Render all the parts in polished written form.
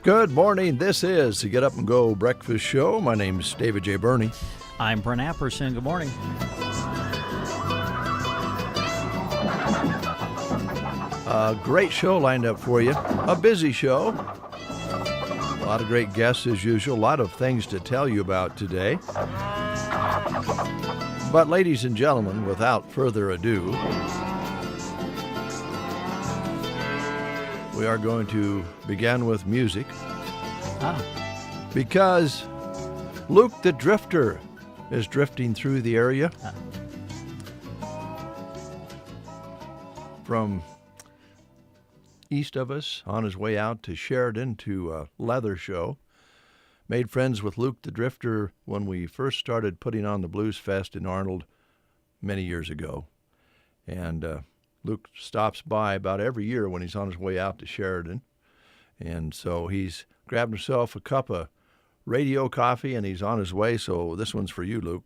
Good morning. This is the Get Up and Go Breakfast Show. My name's David J. Burney. I'm Brent Apperson. Good morning. A great show lined up for you. A busy show. A lot of great guests as usual. A lot of things to tell you about today. But ladies and gentlemen, without further ado, we are going to begin with music. Because Luke the Drifter is drifting through the area. From east of us, on his way out to Sheridan to a leather show. Made friends with Luke the Drifter when we first started putting on the Blues Fest in Arnold many years ago. And Luke stops by about every year when he's on his way out to Sheridan. And so he's grabbed himself a cup of radio coffee and he's on his way. So this one's for you, Luke.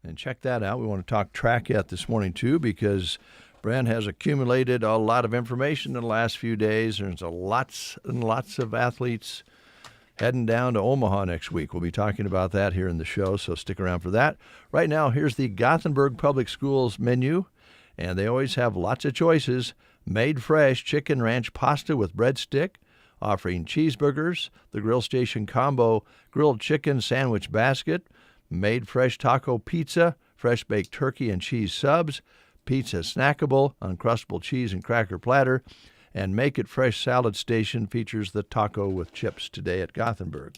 And check that out. We want to talk track yet this morning, too, because Brent has accumulated a lot of information in the last few days. There's lots and lots of athletes heading down to Omaha next week. We'll be talking about that here in the show, so stick around for that. Right now, here's the Gothenburg Public Schools menu, and they always have lots of choices. Made fresh chicken ranch pasta with breadstick, offering cheeseburgers, the Grill Station Combo grilled chicken sandwich basket, made fresh taco pizza, fresh baked turkey and cheese subs, pizza snackable, uncrustable cheese and cracker platter, and Make It Fresh Salad Station features the taco with chips today at Gothenburg.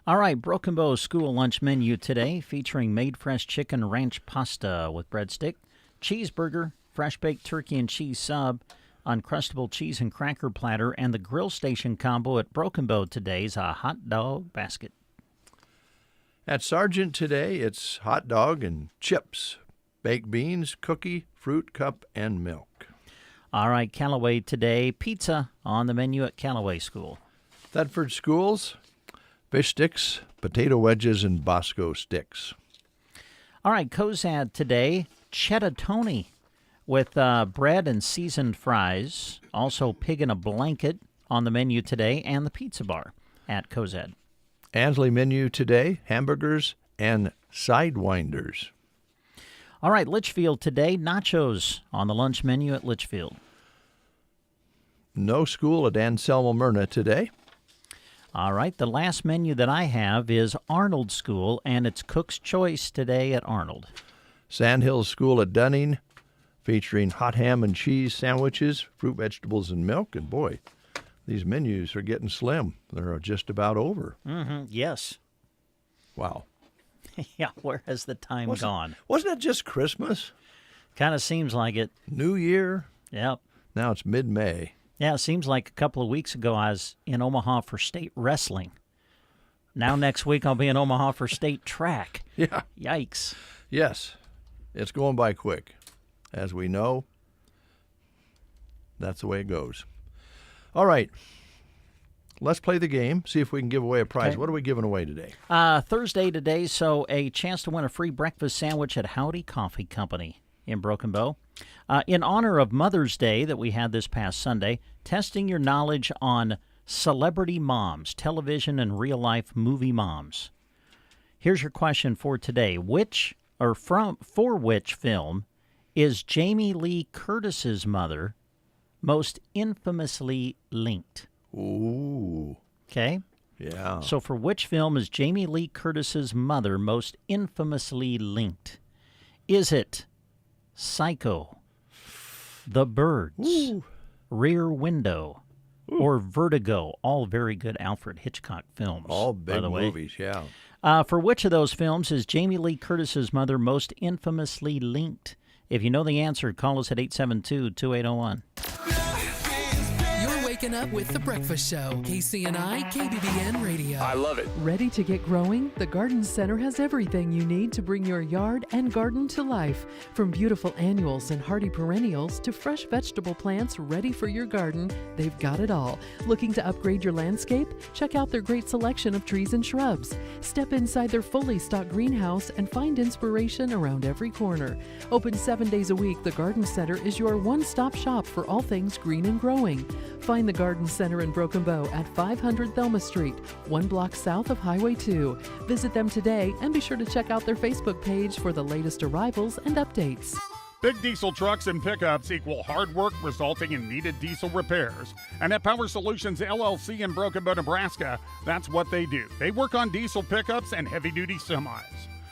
All right, Broken Bow school lunch menu today featuring made fresh chicken ranch pasta with breadstick, cheeseburger, fresh baked turkey and cheese sub, uncrustable cheese and cracker platter, and the Grill Station Combo at Broken Bow today's a hot dog basket. At Sargent today, it's hot dog and chips, baked beans, cookie, fruit cup, and milk. All right, Callaway today, pizza on the menu at Callaway School. Thetford Schools, fish sticks, potato wedges, and Bosco sticks. All right, Cozad today, cheddar Tony with bread and seasoned fries. Also, pig in a blanket on the menu today, and the pizza bar at Cozad. Ansley menu today, hamburgers and sidewinders. All right, Litchfield today, nachos on the lunch menu at Litchfield. No school at Anselmo Myrna today. All right, the last menu that I have is Arnold School, and it's Cook's Choice today at Arnold. Sandhills School at Dunning, featuring hot ham and cheese sandwiches, fruit, vegetables, and milk. And boy, these menus are getting slim. They're just about over. Yes. Wow. Yeah, where has the time gone? Wasn't it just Christmas? Kind of seems like it. New Year? Yep. Now it's mid-May. Yeah, it seems like a couple of weeks ago I was in Omaha for state wrestling. Now next week I'll be in Omaha for state track. Yeah. Yikes. Yes. It's going by quick. As we know, that's the way it goes. All right. Let's play the game, see if we can give away a prize. Okay. What are we giving away today? Thursday today, so a chance to win a free breakfast sandwich at Howdy Coffee Company in Broken Bow. In honor of Mother's Day that we had this past Sunday, testing your knowledge on celebrity moms, television and real-life movie moms. Here's your question for today. For which film is Jamie Lee Curtis's mother most infamously linked? Ooh. Okay? Yeah. So for which film is Jamie Lee Curtis's mother most infamously linked? Is it Psycho, The Birds, Ooh. Rear Window, or Vertigo? All very good Alfred Hitchcock films. All big by the way. movies, yeah. For which of those films is Jamie Lee Curtis's mother most infamously linked? If you know the answer, call us at 872-2801. Waking up with The Breakfast Show, KCNI, KBBN Radio. I love it. Ready to get growing? The Garden Center has everything you need to bring your yard and garden to life. From beautiful annuals and hardy perennials to fresh vegetable plants ready for your garden, they've got it all. Looking to upgrade your landscape? Check out their great selection of trees and shrubs. Step inside their fully stocked greenhouse and find inspiration around every corner. Open 7 days a week, the Garden Center is your one-stop shop for all things green and growing. Find the Garden Center in Broken Bow at 500 Thelma Street, 1 block south of Highway 2. Visit them today and be sure to check out their Facebook page for the latest arrivals and updates. Big diesel trucks and pickups equal hard work resulting in needed diesel repairs. And at Power Solutions LLC in Broken Bow, Nebraska, that's what they do. They work on diesel pickups and heavy-duty semis.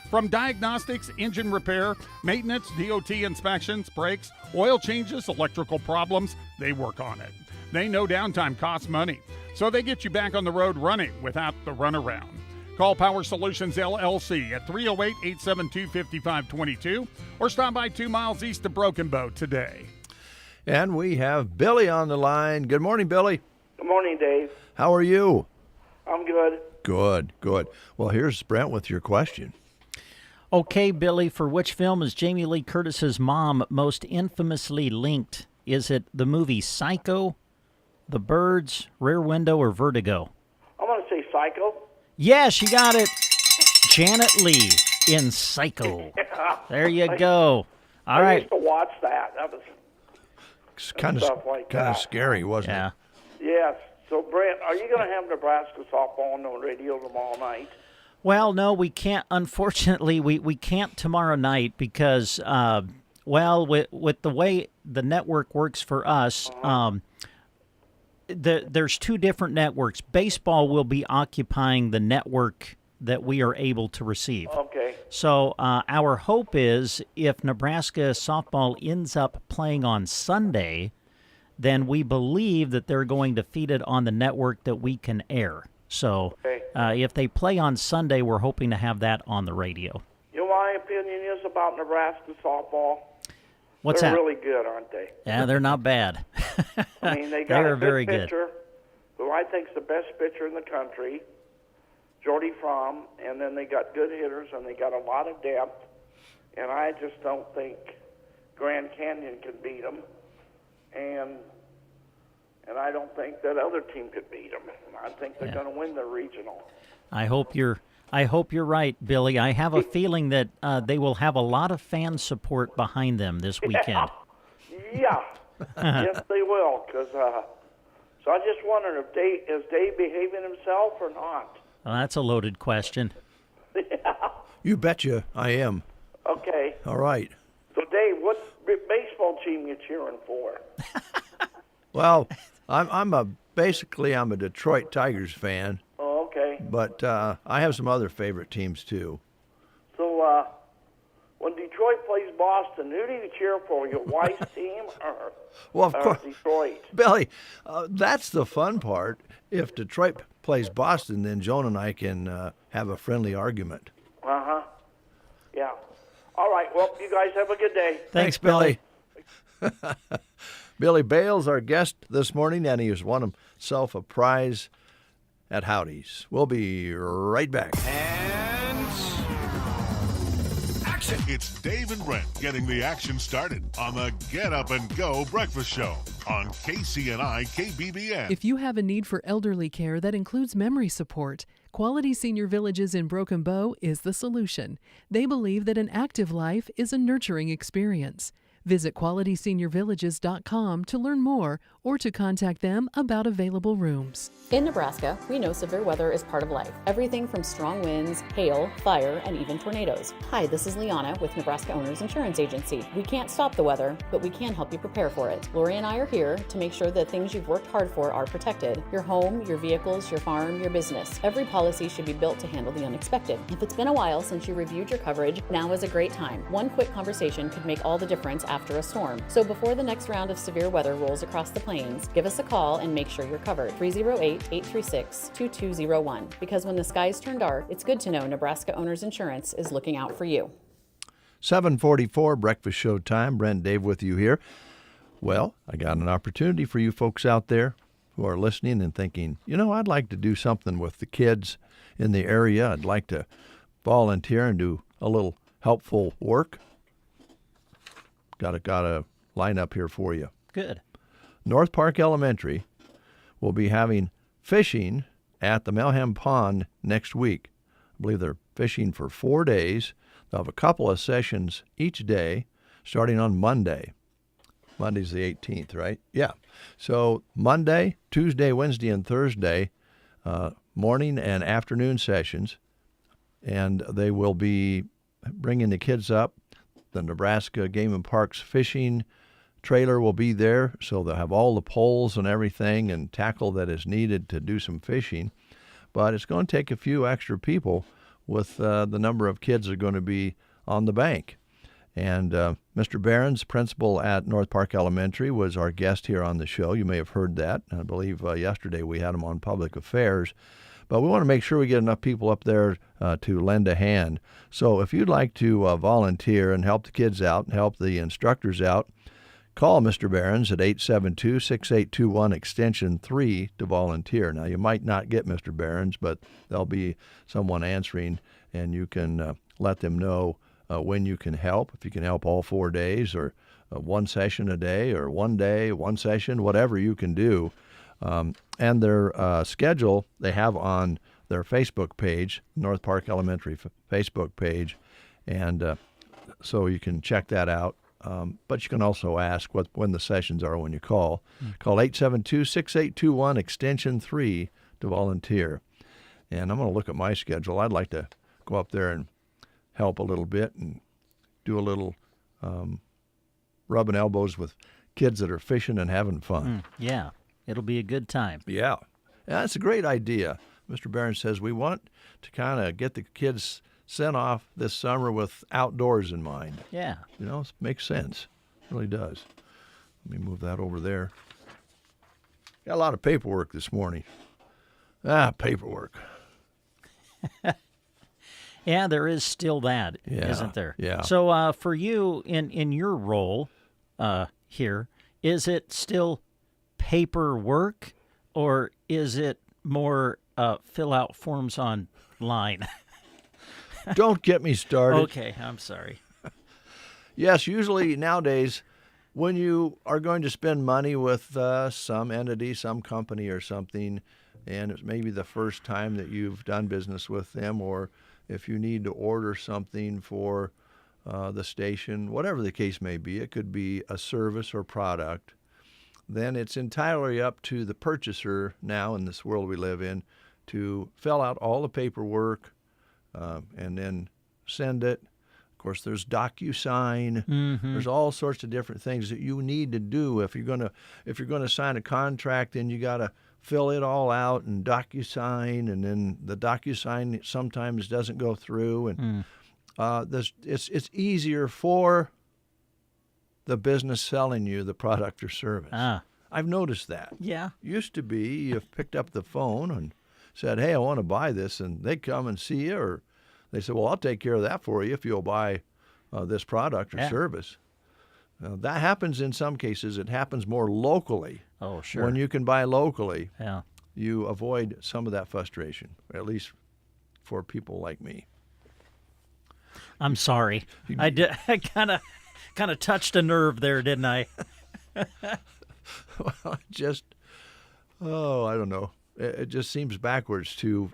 From diagnostics, engine repair, maintenance, DOT inspections, brakes, oil changes, electrical problems, they work on it. They know downtime costs money, so they get you back on the road running without the runaround. Call Power Solutions LLC at 308-872-5522 or stop by 2 miles east of Broken Bow today. And we have Billy on the line. Good morning, Billy. Good morning, Dave. How are you? I'm good. Good, good. Well, here's Brent with your question. Okay, Billy, for which film is Jamie Lee Curtis's mom most infamously linked? Is it the movie Psycho, The Birds, Rear Window, or Vertigo? I'm going to say Psycho. Yes, you got it. Janet Leigh in Psycho. There you go. All I right. used to watch that. That was It's kind of stuff like that. scary, wasn't Yeah. it? yes. So, Brent, are you going to have Nebraska softball on the radio tomorrow night? Well, no, we can't. Unfortunately, we can't tomorrow night because, with the way the network works for us, there's two different networks. Baseball will be occupying the network that we are able to receive. Okay. So our hope is if Nebraska softball ends up playing on Sunday, then we believe that they're going to feed it on the network that we can air. So Okay. if they play on Sunday, we're hoping to have that on the radio. You know what my opinion is about Nebraska softball? What's They're that? really good, aren't they? Yeah, they're not bad. I mean, they got They're a good very good. pitcher, who I think's the best pitcher in the country, Jordy Fromm, and then they got good hitters, and they got a lot of depth, and I just don't think Grand Canyon can beat them, and I don't think that other team could beat them. I think they're going to win the regional. I hope you're right, Billy. I have a feeling that they will have a lot of fan support behind them this weekend. Yeah, yes, they will. Cause so I just wondered if is Dave behaving himself or not? Well, that's a loaded question. You betcha I am. Okay. All right. So, Dave, what baseball team you cheering for? Well, I'm basically a Detroit Tigers fan, Oh, okay. but I have some other favorite teams too. So, when Detroit plays Boston, who do you cheer for? Your wife's team or, Well, of course, Detroit? Billy, that's the fun part. If Detroit plays Boston, then Joan and I can have a friendly argument. Uh-huh. Yeah. All right. Well, you guys have a good day. Thanks, Billy. Billy Bales, our guest this morning, and he has won himself a prize at Howdy's. We'll be right back. And action! It's Dave and Brent getting the action started on the Get Up and Go Breakfast Show on KCNI KBBN. If you have a need for elderly care that includes memory support, Quality Senior Villages in Broken Bow is the solution. They believe that an active life is a nurturing experience. Visit QualitySeniorVillages.com to learn more or to contact them about available rooms. In Nebraska, we know severe weather is part of life. Everything from strong winds, hail, fire, and even tornadoes. Hi, this is Liana with Nebraska Owners Insurance Agency. We can't stop the weather, but we can help you prepare for it. Lori and I are here to make sure that things you've worked hard for are protected. Your home, your vehicles, your farm, your business. Every policy should be built to handle the unexpected. If it's been a while since you reviewed your coverage, now is a great time. One quick conversation could make all the difference after a storm. So before the next round of severe weather rolls across the plains, give us a call and make sure you're covered. 308-836-2201. Because when the skies turn dark, it's good to know Nebraska Owners Insurance is looking out for you. 7:44 breakfast show time. Brent, Dave with you here. Well, I got an opportunity for you folks out there who are listening and thinking, I'd like to do something with the kids in the area. I'd like to volunteer and do a little helpful work. Got a lineup here for you. Good. North Park Elementary will be having fishing at the Melham Pond next week. I believe they're fishing for 4 days. They'll have a couple of sessions each day, starting on Monday. Monday's the 18th, right? Yeah. So Monday, Tuesday, Wednesday, and Thursday, morning and afternoon sessions. And they will be bringing the kids up. The Nebraska Game and Parks fishing trailer will be there, so they'll have all the poles and everything and tackle that is needed to do some fishing. But it's going to take a few extra people with the number of kids that are going to be on the bank. And Mr. Behrens, principal at North Park Elementary, was our guest here on the show. You may have heard that. I believe yesterday we had him on Public Affairs. But we want to make sure we get enough people up there to lend a hand. So if you'd like to volunteer and help the kids out and help the instructors out, call Mr. Behrens at 872-6821 extension 3 to volunteer. Now, you might not get Mr. Behrens, but there'll be someone answering, and you can let them know when you can help, if you can help all 4 days or one session a day or 1 day, one session, whatever you can do. And their schedule they have on their Facebook page, North Park Elementary Facebook page, and So you can check that out. But you can also ask when the sessions are when you call. Call 872-6821 extension 3 to volunteer. And I'm going to look at my schedule. I'd like to go up there and help a little bit and do a little rubbing elbows with kids that are fishing and having fun. Yeah, it'll be a good time. Yeah, that's a great idea. Mr. Barron says we want to kind of get the kids sent off this summer with outdoors in mind. Yeah. You know, it makes sense. It really does. Let me move that over there. Got a lot of paperwork this morning. Paperwork. Yeah, there is still that, Yeah, isn't there? yeah. So for you, in your role here, is it still paperwork, or is it more fill out forms online? Don't get me started. Okay, I'm sorry. Yes, usually nowadays, when you are going to spend money with some entity, some company or something, and it's maybe the first time that you've done business with them, or if you need to order something for the station, whatever the case may be, it could be a service or product, then it's entirely up to the purchaser now in this world we live in to fill out all the paperwork and then send it. Of course, there's DocuSign. There's all sorts of different things that you need to do if you're gonna sign a contract. Then you got to fill it all out and DocuSign, and then the DocuSign sometimes doesn't go through, and it's easier for the business selling you the product or service. I've noticed that. Yeah. Used to be you picked up the phone and said, "Hey, I want to buy this," and they come and see you, or they said, "Well, I'll take care of that for you if you'll buy this product or service." That happens in some cases. It happens more locally. Oh, sure. When you can buy locally, Yeah. you avoid some of that frustration, at least for people like me. I'm sorry. I did. I kind of touched a nerve there, didn't I? Well, I don't know. It just seems backwards to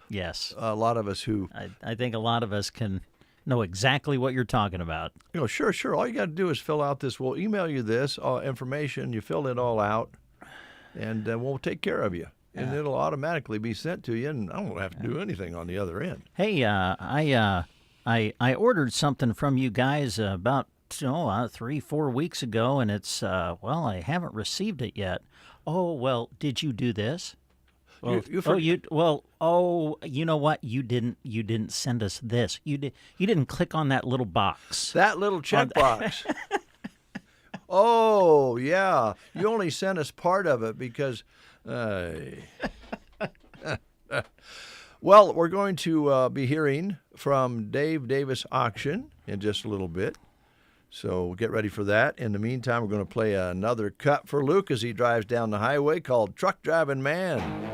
Yes. a lot of us who, I think a lot of us can know exactly what you're talking about. sure. All you got to do is fill out this. We'll email you this information. You fill it all out, and we'll take care of you. And it'll automatically be sent to you, and I don't have to do anything on the other end. Hey, I ordered something from you guys about 3-4 weeks ago, and it's I haven't received it yet. Oh, well, did you do this? Well, you know what? You didn't send us this. You didn't click on that little box. That little checkbox. Oh, yeah. You only sent us part of it because... Well, we're going to be hearing from Dave Davis Auction in just a little bit. So get ready for that. In the meantime, we're going to play another cut for Luke as he drives down the highway called Truck Driving Man.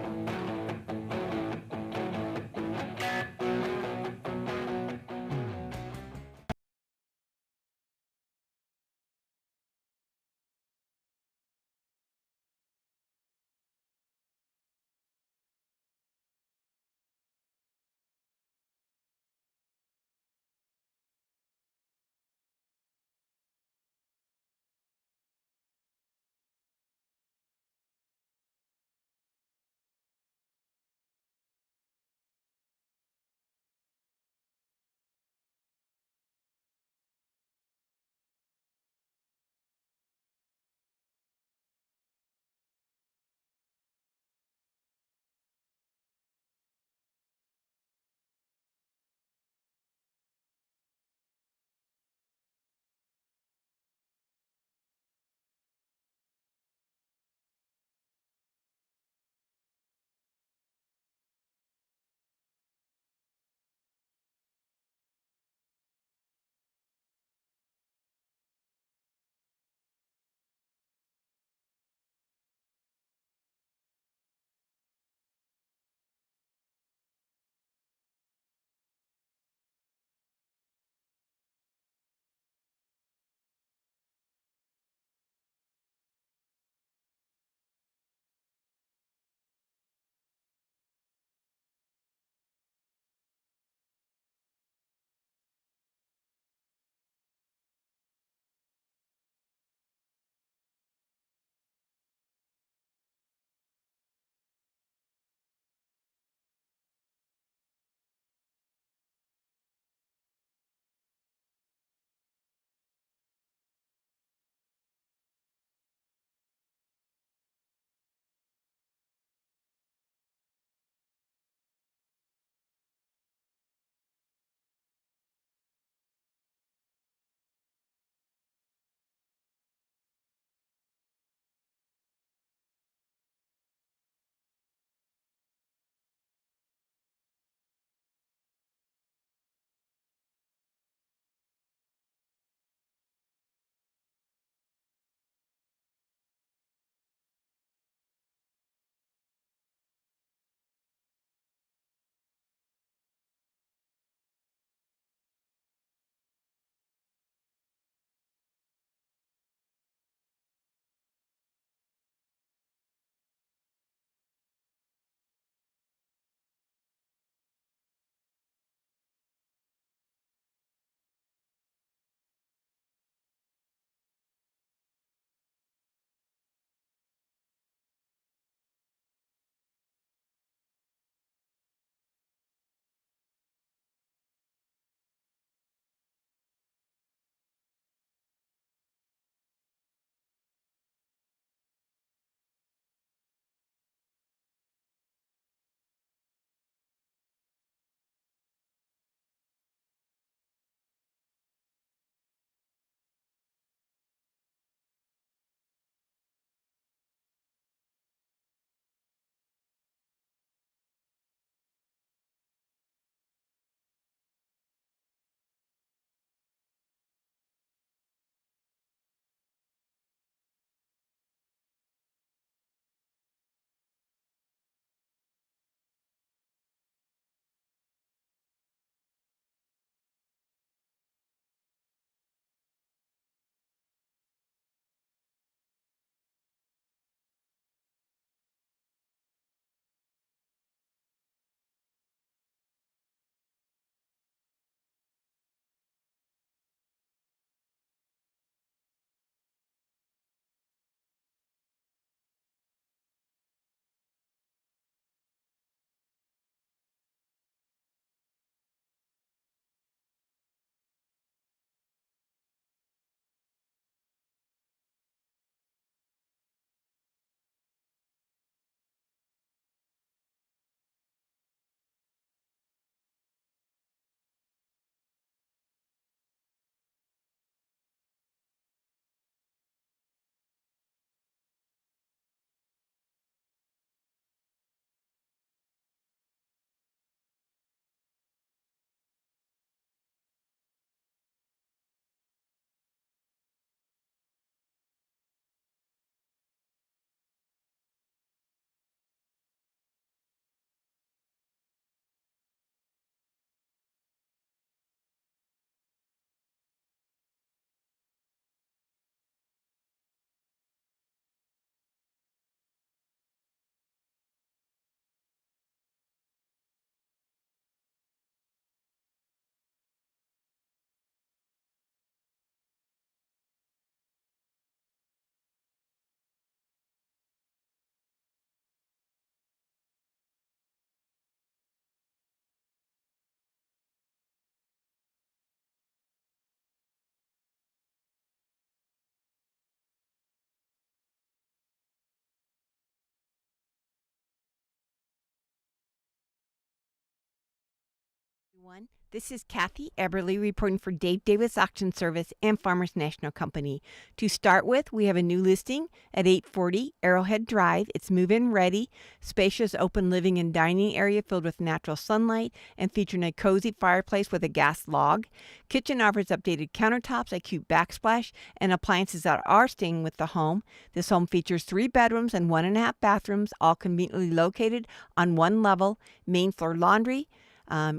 This is Kathy Eberly reporting for Dave Davis Auction Service and Farmers National Company. To start with, we have a new listing at 840 Arrowhead Drive. It's move-in ready, spacious open living and dining area filled with natural sunlight and featuring a cozy fireplace with a gas log. Kitchen offers updated countertops, a cute backsplash, and appliances that are staying with the home. This home features 3 bedrooms and 1.5 bathrooms, all conveniently located on one level, main floor laundry,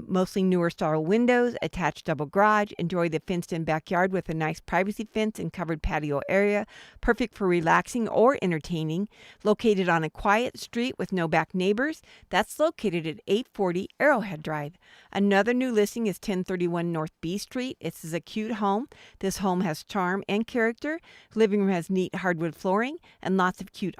mostly newer style windows, attached double garage. Enjoy the fenced-in backyard with a nice privacy fence and covered patio area, perfect for relaxing or entertaining. Located on a quiet street with no back neighbors. That's located at 840 Arrowhead Drive. Another new listing is 1031 North B Street. This is a cute home. This home has charm and character. Living room has neat hardwood flooring and lots of cute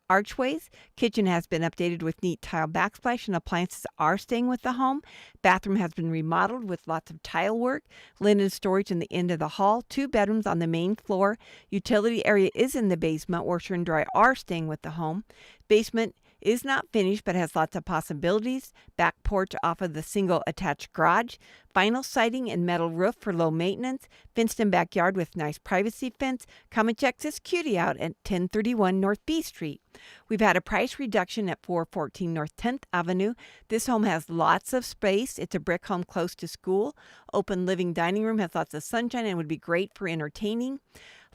archways. Kitchen has been updated with neat tile backsplash and appliances are staying with the home. Bathroom has been remodeled with lots of tile work, linen storage in the end of the hall, 2 bedrooms on the main floor. Utility area is in the basement. Washer and dryer are staying with the home. Basement is not finished but has lots of possibilities. Back porch off of the single attached garage. Vinyl siding and metal roof for low maintenance. Fenced-in backyard with nice privacy fence. Come and check this cutie out at 1031 North B Street. We've had a price reduction at 414 North 10th Avenue. This home has lots of space. It's a brick home close to school. Open living dining room has lots of sunshine and would be great for entertaining.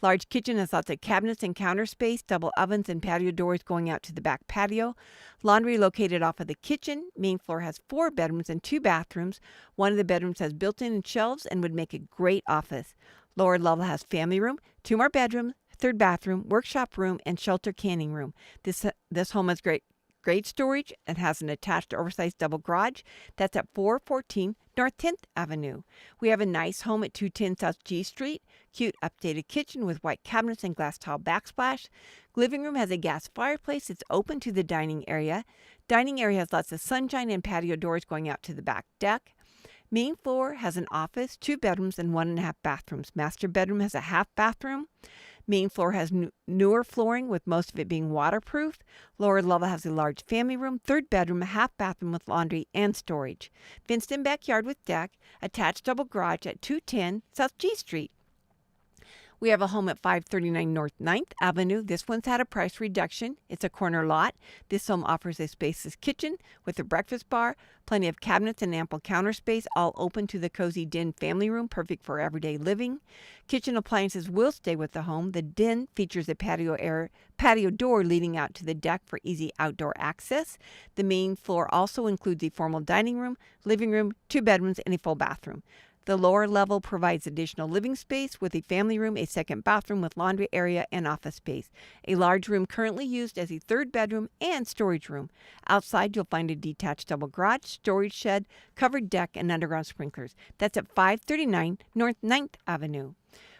Large kitchen has lots of cabinets and counter space, double ovens and patio doors going out to the back patio. Laundry located off of the kitchen. Main floor has 4 bedrooms and 2 bathrooms. One of the bedrooms has built-in shelves and would make a great office. Lower level has family room, 2 more bedrooms, 3rd bathroom, workshop room, and shelter canning room. This home has great storage and has an attached oversized double garage. That's at 414 North 10th Avenue. We have a nice home at 210 South G Street. Cute updated kitchen with white cabinets and glass tile backsplash. Living room has a gas fireplace. It's open to the dining area. Dining area has lots of sunshine and patio doors going out to the back deck. Main floor has an office, 2 bedrooms, and 1.5 bathrooms. Master bedroom has a half bathroom. Main floor has newer flooring with most of it being waterproof. Lower level has a large family room, 3rd bedroom, a half bathroom with laundry and storage. Fenced-in backyard with deck, attached double garage at 210 South G Street. We have a home at 539 North 9th Avenue. This one's had a price reduction. It's a corner lot. This home offers a spacious kitchen with a breakfast bar, plenty of cabinets and ample counter space, all open to the cozy den family room, perfect for everyday living. Kitchen appliances will stay with the home. The den features a patio door leading out to the deck for easy outdoor access. The main floor also includes a formal dining room, living room, 2 bedrooms, and a full bathroom. The lower level provides additional living space with a family room, a 2nd bathroom with laundry area and office space. A large room currently used as a 3rd bedroom and storage room. Outside, you'll find a detached double garage, storage shed, covered deck, and underground sprinklers. That's at 539 North 9th Avenue.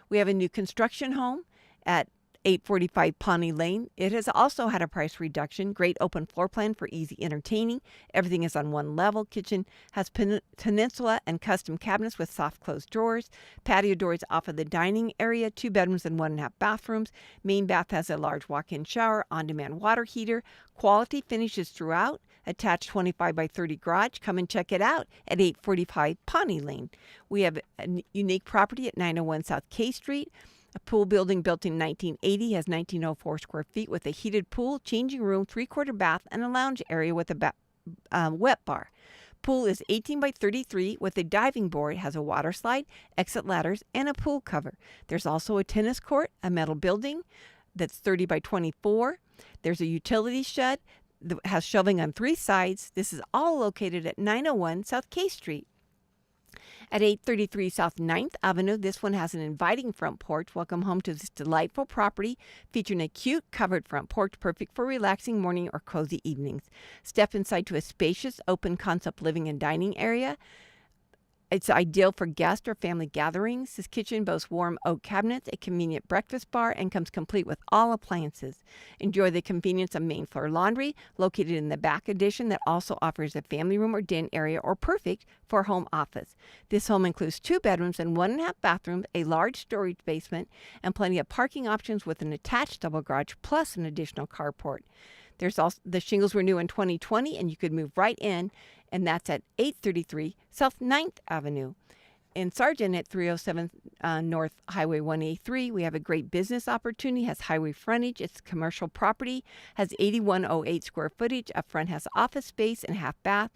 We have a new construction home at 845 Pawnee Lane. It has also had a price reduction. Great open floor plan for easy entertaining. Everything is on one level. Kitchen has peninsula and custom cabinets with soft closed drawers. Patio doors off of the dining area. 2 bedrooms and 1.5 bathrooms. Main bath has a large walk-in shower, on-demand water heater. Quality finishes throughout. Attached 25 by 30 garage. Come and check it out at 845 Pawnee Lane. We have a unique property at 901 South K Street. A pool building built in 1980 has 1904 square feet with a heated pool, changing room, 3/4 bath, and a lounge area with a wet bar. Pool is 18 by 33 with a diving board, has a water slide, exit ladders, and a pool cover. There's also a tennis court, a metal building that's 30 by 24. There's a utility shed that has shelving on 3 sides. This is all located at 901 South K Street. At 833 South 9th Avenue, this one has an inviting front porch. Welcome home to this delightful property featuring a cute covered front porch, perfect for relaxing morning or cozy evenings. Step inside to a spacious open concept living and dining area. It's ideal for guest or family gatherings. This kitchen boasts warm oak cabinets, a convenient breakfast bar, and comes complete with all appliances. Enjoy the convenience of main floor laundry, located in the back addition that also offers a family room or den area, or perfect for home office. This home includes 2 bedrooms and 1.5 bathrooms, a large storage basement, and plenty of parking options with an attached double garage plus an additional carport. There's also the shingles were new in 2020, and you could move right in, and that's at 833 South 9th Avenue. In Sargent at 307 North Highway 183, we have a great business opportunity, has highway frontage, it's commercial property, has 8108 square footage, up front has office space and half bath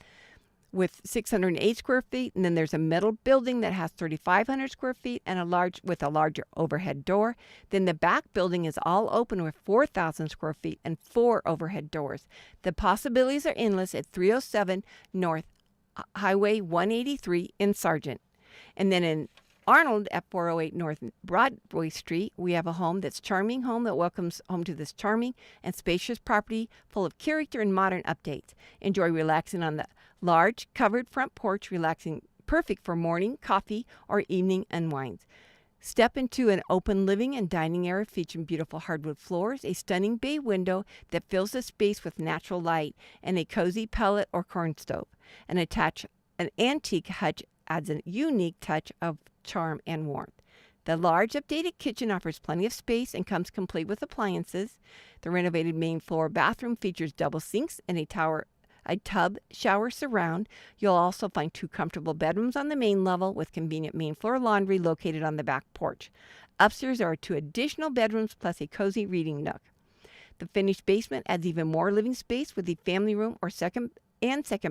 with 608 square feet, and then there's a metal building that has 3,500 square feet and a larger overhead door. Then the back building is all open with 4,000 square feet and 4 overhead doors. The possibilities are endless at 307 North Highway 183 in Sargent. And then in Arnold at 408 North Broadway Street, we have a home that's charming home that welcomes home to this charming and spacious property full of character and modern updates. Enjoy relaxing on the large covered front porch, relaxing perfect for morning coffee or evening unwinds. Step into an open living and dining area featuring beautiful hardwood floors, a stunning bay window that fills the space with natural light, and a cozy pellet or corn stove. An antique hutch adds a unique touch of charm and warmth. The large updated kitchen offers plenty of space and comes complete with appliances. The renovated main floor bathroom features double sinks and a tub shower surround. You'll also find 2 comfortable bedrooms on the main level with convenient main floor laundry located on the back porch. Upstairs there are 2 additional bedrooms plus a cozy reading nook. The finished basement adds even more living space with a family room or second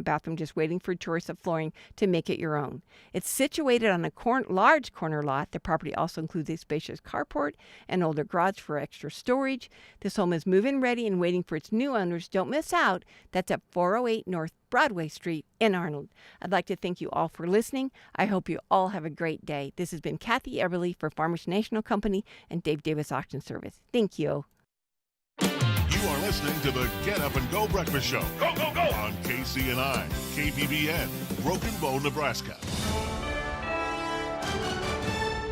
bathroom just waiting for choice of flooring to make it your own. It's situated on a large corner lot. The property also includes a spacious carport and older garage for extra storage. This home is move-in ready and waiting for its new owners. Don't miss out. That's at 408 North Broadway Street in Arnold. I'd like to thank you all for listening. I hope you all have a great day. This has been Kathy Eberly for Farmers National Company and Dave Davis Auction Service. Thank you. You are listening to the Get Up and Go Breakfast Show. Go, go, go! On KCNI, KBBN, Broken Bow, Nebraska.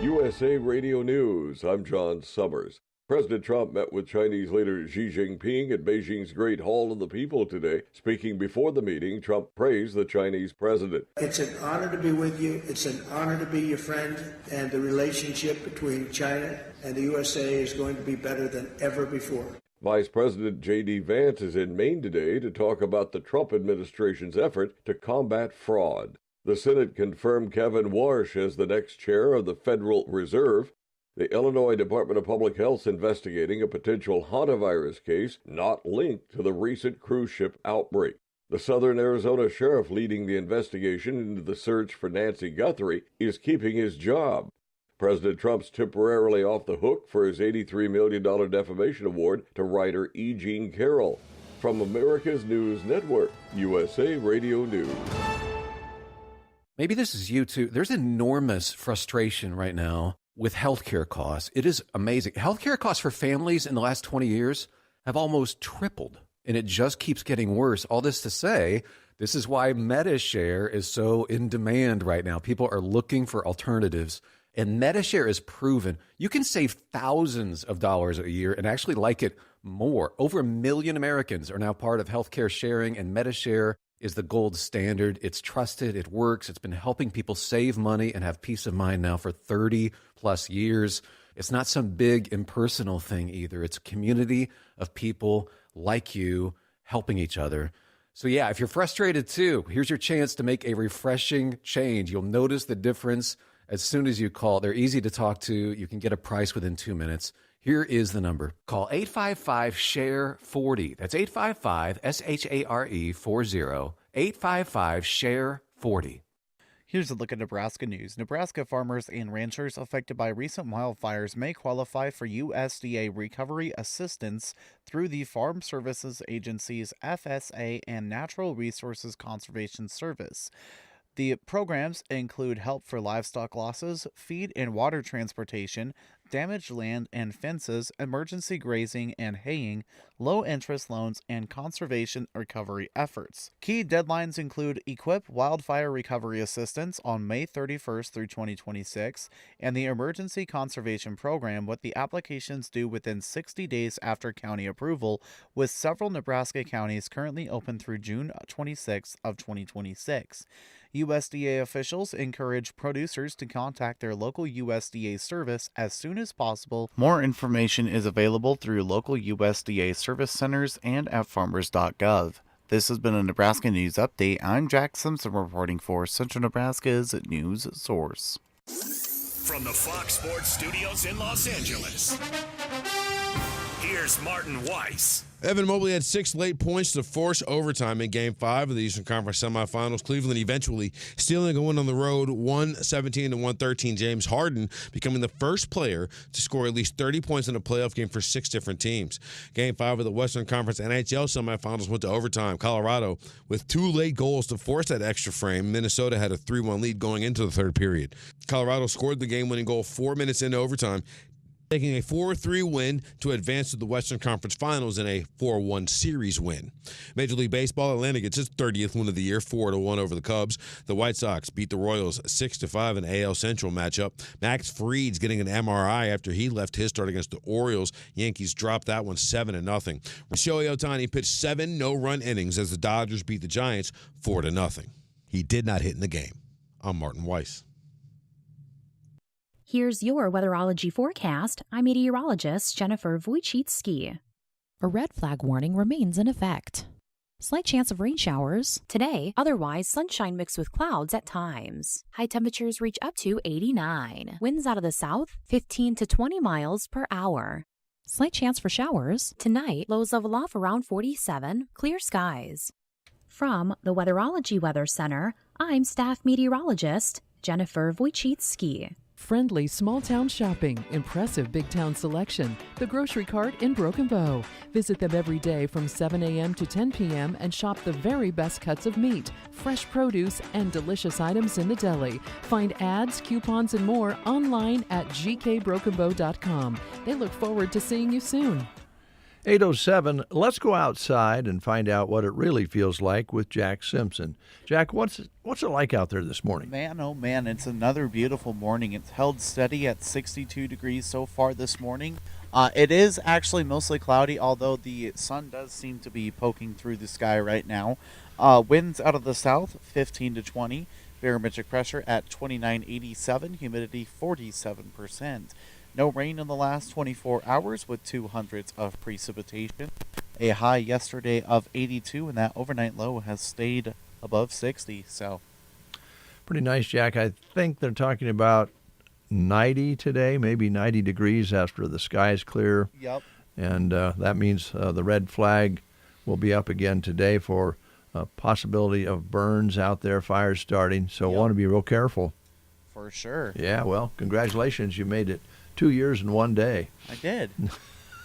USA Radio News. I'm John Summers. President Trump met with Chinese leader Xi Jinping at Beijing's Great Hall of the People today. Speaking before the meeting, Trump praised the Chinese president. It's an honor to be with you. It's an honor to be your friend. And the relationship between China and the USA is going to be better than ever before. Vice President J.D. Vance is in Maine today to talk about the Trump administration's effort to combat fraud. The Senate confirmed Kevin Warsh as the next chair of the Federal Reserve. The Illinois Department of Public Health investigating a potential hantavirus case not linked to the recent cruise ship outbreak. The Southern Arizona sheriff leading the investigation into the search for Nancy Guthrie is keeping his job. President Trump's temporarily off the hook for his $83 million defamation award to writer E. Jean Carroll. From America's News Network, USA Radio News. Maybe this is you too. There's enormous frustration right now with healthcare costs. It is amazing. Healthcare costs for families in the last 20 years have almost tripled, and it just keeps getting worse. All this to say, this is why MediShare is so in demand right now. People are looking for alternatives. And MediShare is proven you can save thousands of dollars a year and actually like it more. Over 1 million Americans are now part of healthcare sharing, and MediShare is the gold standard. It's trusted. It works. It's been helping people save money and have peace of mind now for 30 plus years. It's not some big impersonal thing either. It's a community of people like you helping each other. So yeah, if you're frustrated too, here's your chance to make a refreshing change. You'll notice the difference as soon as you call. They're easy to talk to. You can get a price within 2 minutes. Here is the number. Call 855-SHARE-40. That's 855-SHARE-40. 855-SHARE-40. Here's a look at Nebraska news. Nebraska farmers and ranchers affected by recent wildfires may qualify for USDA recovery assistance through the Farm Services Agency's FSA and Natural Resources Conservation Service. The programs include help for livestock losses, feed and water transportation, damaged land and fences, emergency grazing and haying, low-interest loans, and conservation recovery efforts. Key deadlines include Equip Wildfire Recovery Assistance on May 31st through 2026, and the Emergency Conservation Program, with the applications due within 60 days after county approval, with several Nebraska counties currently open through June 26th of 2026. USDA officials encourage producers to contact their local USDA service as soon as possible. More information is available through local USDA service centers and at farmers.gov. This has been a Nebraska News Update. I'm Jack Simpson reporting for Central Nebraska's News Source. From the Fox Sports Studios in Los Angeles, here's Martin Weiss. Evan Mobley had 6 late points to force overtime in Game 5 of the Eastern Conference semifinals. Cleveland eventually stealing a win on the road, 117-113. James Harden becoming the first player to score at least 30 points in a playoff game for 6 different teams. Game 5 of the Western Conference NHL semifinals went to overtime. Colorado with 2 late goals to force that extra frame. Minnesota had a 3-1 lead going into the third period. Colorado scored the game-winning goal 4 minutes into overtime, taking a 4-3 win to advance to the Western Conference Finals in a 4-1 series win. Major League Baseball, Atlanta gets its 30th win of the year, 4-1 over the Cubs. The White Sox beat the Royals 6-5 in AL Central matchup. Max Fried's getting an MRI after he left his start against the Orioles. Yankees dropped that one 7-0. Shohei Ohtani pitched 7 no-run innings as the Dodgers beat the Giants 4-0. He did not hit in the game. I'm Martin Weiss. Here's your weatherology forecast. I'm meteorologist Jennifer Wojcicki. A red flag warning remains in effect. Slight chance of rain showers today, otherwise sunshine mixed with clouds at times. High temperatures reach up to 89. Winds out of the south, 15 to 20 miles per hour. Slight chance for showers tonight, lows level off around 47, clear skies. From the Weatherology Weather Center, I'm staff meteorologist Jennifer Wojcicki. Friendly small-town shopping, impressive big-town selection, the Grocery Cart in Broken Bow. Visit them every day from 7 a.m. to 10 p.m. and shop the very best cuts of meat, fresh produce, and delicious items in the deli. Find ads, coupons, and more online at gkbrokenbow.com. They look forward to seeing you soon. 8:07, let's go outside and find out what it really feels like with Jack Simpson. Jack, what's it like out there this morning? Man, oh man, it's another beautiful morning. It's held steady at 62 degrees so far this morning. It is actually mostly cloudy, although the sun does seem to be poking through the sky right now. Winds out of the south, 15 to 20. Barometric pressure at 2987, humidity 47%. No rain in the last 24 hours with 200s of precipitation. A high yesterday of 82, and that overnight low has stayed above 60. So, pretty nice, Jack. I think they're talking about 90 today, maybe 90 degrees after the skies clear. Yep. And that means the red flag will be up again today for a possibility of burns out there, fires starting. So want to be real careful. For sure. Yeah, well, congratulations. You made it 2 years in one day. I did.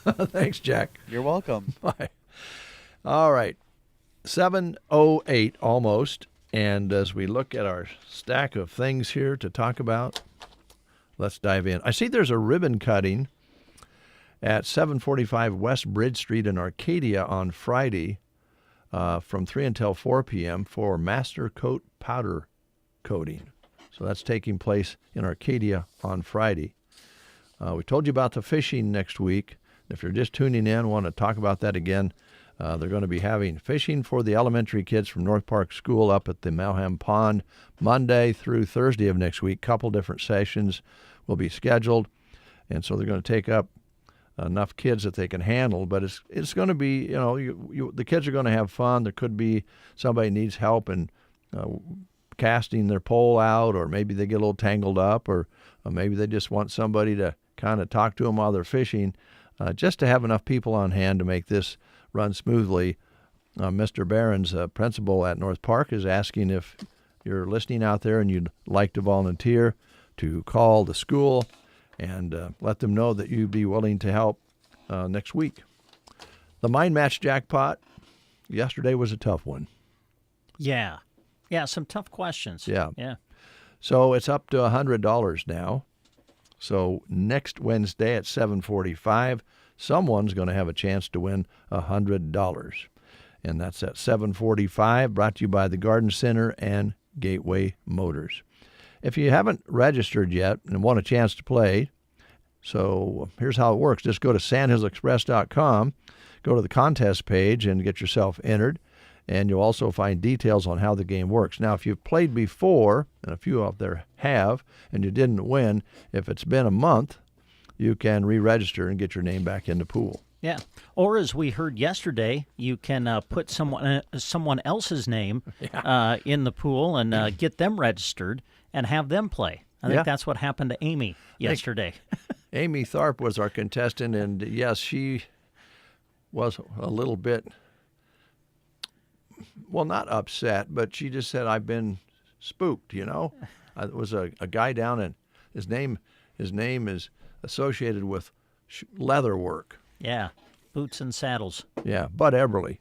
Thanks, Jack. You're welcome. Bye. All right. 7:08 almost. And as we look at our stack of things here to talk about, let's dive in. I see there's a ribbon cutting at 745 West Bridge Street in Arcadia on Friday from 3 until 4 p.m. for Master Coat powder coating. So that's taking place in Arcadia on Friday. We told you about the fishing next week. If you're just tuning in, want to talk about that again, they're going to be having fishing for the elementary kids from North Park School up at the Malham Pond Monday through Thursday of next week. Couple different sessions will be scheduled, and so they're going to take up enough kids that they can handle. But it's going to be, the kids are going to have fun. There could be somebody needs help in casting their pole out, or maybe they get a little tangled up, or maybe they just want somebody to kind of talk to them while they're fishing, just to have enough people on hand to make this run smoothly. Mr. Barron's principal at North Park is asking if you're listening out there and you'd like to volunteer to call the school and let them know that you'd be willing to help next week. The Mind Match jackpot yesterday was a tough one. Yeah, some tough questions. Yeah. Yeah. So it's up to $100 now. So next Wednesday at 7:45, someone's going to have a chance to win $100. And that's at 7:45, brought to you by the Garden Center and Gateway Motors. If you haven't registered yet and want a chance to play, so here's how it works. Just go to sandhillsexpress.com, go to the contest page and get yourself entered. and you'll also find details on how the game works. Now, if you've played before, and a few out there have, and you didn't win, if it's been a month, you can re-register and get your name back in the pool. Yeah. Or as we heard yesterday, you can put someone else's name in the pool and get them registered and have them play. I think that's what happened to Amy yesterday. Amy Tharp was our contestant, and yes, she was a little bit, well, not upset, but she just said, I've been spooked, you know. It was a guy down in, his name is associated with leather work. Yeah, boots and saddles. Yeah, Bud Eberly.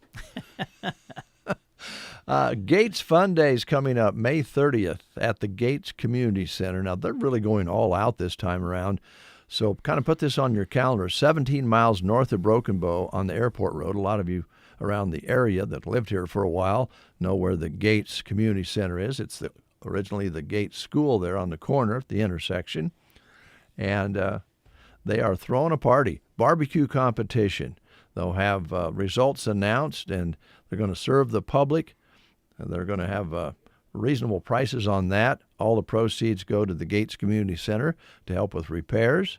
Gates Fun Days coming up May 30th at the Gates Community Center. Now, they're really going all out this time around, so kind of put this on your calendar. 17 miles north of Broken Bow on the airport road. A lot of you around the area that lived here for a while know where the Gates Community Center is. It's originally the Gates School there on the corner at the intersection. And they are throwing a party, barbecue competition. They'll have results announced, and they're going to serve the public. And they're going to have reasonable prices on that. All the proceeds go to the Gates Community Center to help with repairs.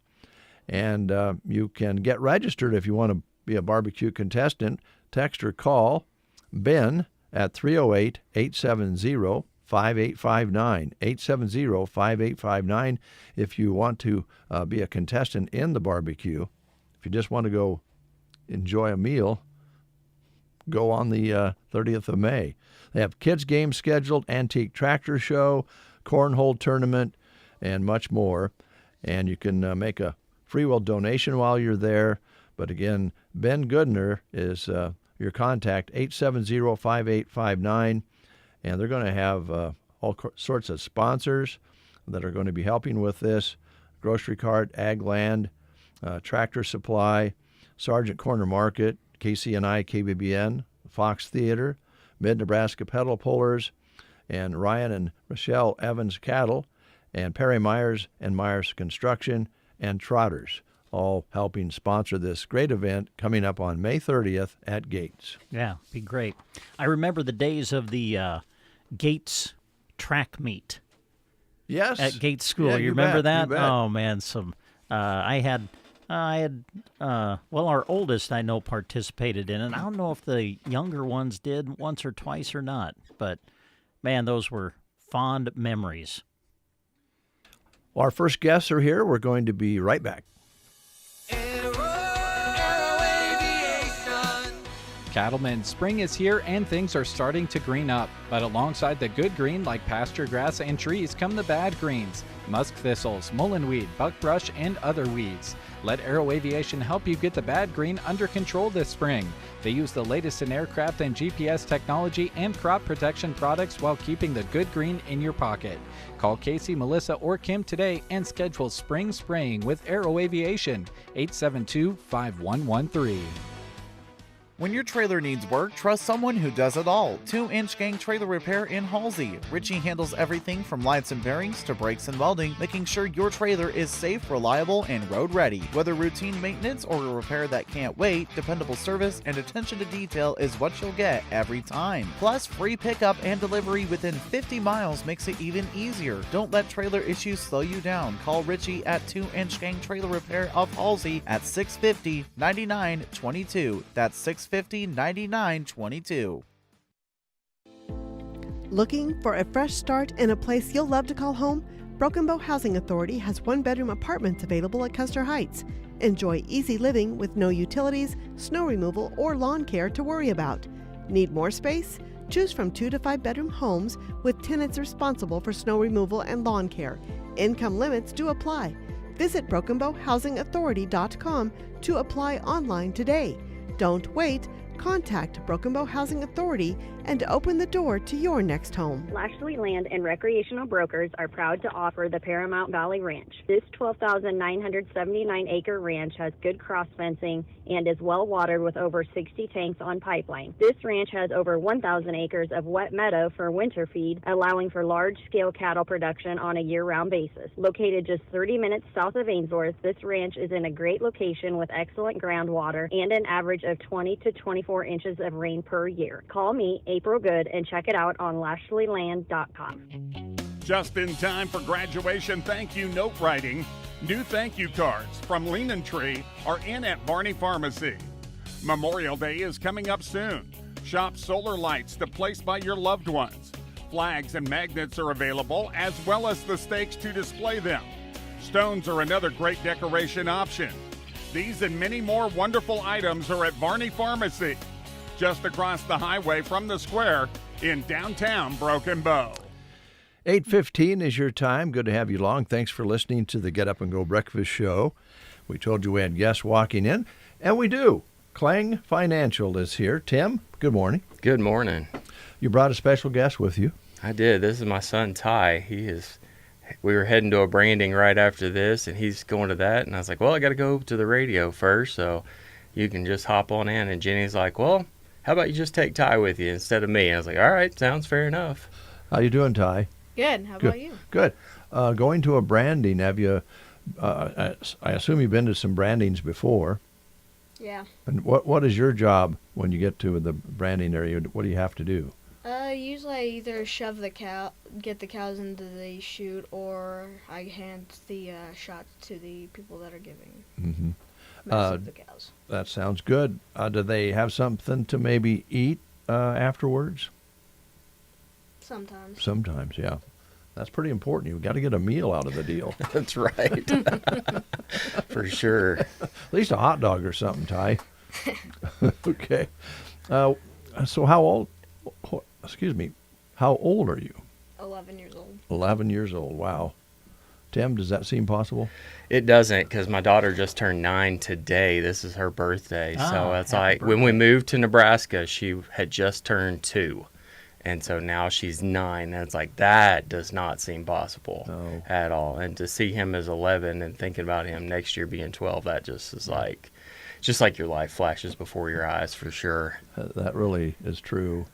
And you can get registered if you want to be a barbecue contestant. Text or call Ben at 308-870-5859, 870-5859 if you want to be a contestant in the barbecue. If you just want to go enjoy a meal, go on the 30th of May. They have kids games scheduled, antique tractor show, cornhole tournament, and much more. And you can make a free will donation while you're there. But again, Ben Goodner is your contact, 870-5859. And they're going to have all sorts of sponsors that are going to be helping with this. Grocery Cart, Ag Land, Tractor Supply, Sargent Corner Market, KCNI, KBBN, Fox Theater, Mid-Nebraska Pedal Pullers, and Ryan and Rochelle Evans Cattle, and Perry Myers and Myers Construction, and Trotters, all helping sponsor this great event coming up on May 30th at Gates. Yeah, be great. I remember the days of the Gates track meet. Yes. At Gates School. Yeah, you remember bet, that? Oh, man. I had, our oldest I know participated in it. I don't know if the younger ones did once or twice or not, but man, those were fond memories. Our first guests are here. We're going to be right back. Cattlemen, spring is here and things are starting to green up. But alongside the good green like pasture grass and trees come the bad greens, musk thistles, mullenweed, buckbrush, and other weeds. Let Aero Aviation help you get the bad green under control this spring. They use the latest in aircraft and GPS technology and crop protection products while keeping the good green in your pocket. Call Casey, Melissa, or Kim today and schedule spring spraying with Aero Aviation, 872-5113. When your trailer needs work, trust someone who does it all. 2-Inch Gang Trailer Repair in Halsey. Richie handles everything from lights and bearings to brakes and welding, making sure your trailer is safe, reliable, and road ready. Whether routine maintenance or a repair that can't wait, dependable service and attention to detail is what you'll get every time. Plus, free pickup and delivery within 50 miles makes it even easier. Don't let trailer issues slow you down. Call Richie at 2-Inch Gang Trailer Repair of Halsey at 650-9922. That's 650-9922. Looking for a fresh start in a place you'll love to call home? Broken Bow Housing Authority has one-bedroom apartments available at Custer Heights. Enjoy easy living with no utilities, snow removal, or lawn care to worry about. Need more space? Choose from 2 to 5 bedroom homes with tenants responsible for snow removal and lawn care. Income limits do apply. Visit BrokenBowHousingAuthority.com to apply online today. Don't wait. Contact Broken Bow Housing Authority and open the door to your next home. Lashley Land and Recreational Brokers are proud to offer the Paramount Valley Ranch. This 12,979-acre ranch has good cross fencing and is well watered with over 60 tanks on pipeline. This ranch has over 1,000 acres of wet meadow for winter feed, allowing for large-scale cattle production on a year-round basis. Located just 30 minutes south of Ainsworth, this ranch is in a great location with excellent groundwater and an average of 20 to 24 inches of rain per year. Call me, April Good, and check it out on LashleyLand.com. Just in time for graduation thank you note writing. New thank you cards from Lean and Tree are in at Varney Pharmacy. Memorial Day is coming up soon. Shop solar lights to place by your loved ones. Flags and magnets are available, as well as the stakes to display them. Stones are another great decoration option. These and many more wonderful items are at Varney Pharmacy, just across the highway from the square in downtown Broken Bow. 8:15 is your time. Good to have you along. Thanks for listening to the Get Up and Go Breakfast Show. We told you we had guests walking in, and we do. Clang Financial is here. Tim, good morning. Good morning. You brought a special guest with you. I did. This is my son, Ty. We were heading to a branding right after this, and he's going to that. And I was like, well, I got to go to the radio first, so you can just hop on in. And Jenny's like, well, how about you just take Ty with you instead of me? And I was like, all right, sounds fair enough. How you doing, Ty? Good. How about you? Good. Going to a branding, have you, I assume you've been to some brandings before. Yeah. And what is your job when you get to the branding area? What do you have to do? Usually I either shove get the cows into the chute, or I hand the shots to the people that are giving the cows. That sounds good. Do they have something to maybe eat afterwards? Sometimes. Sometimes, yeah. That's pretty important. You've got to get a meal out of the deal. That's right. For sure. At least a hot dog or something, Ty. Okay. So how old are you? 11 years old. 11 years old. Wow. Tim, does that seem possible? It doesn't, because my daughter just turned 9 today. This is her birthday. So it's like birthday. when we moved to Nebraska, she had just turned 2. And so now she's 9, and it's like, that does not seem possible at all. And to see him as 11 and thinking about him next year being 12, that just is like, just like your life flashes before your eyes for sure. That really is true.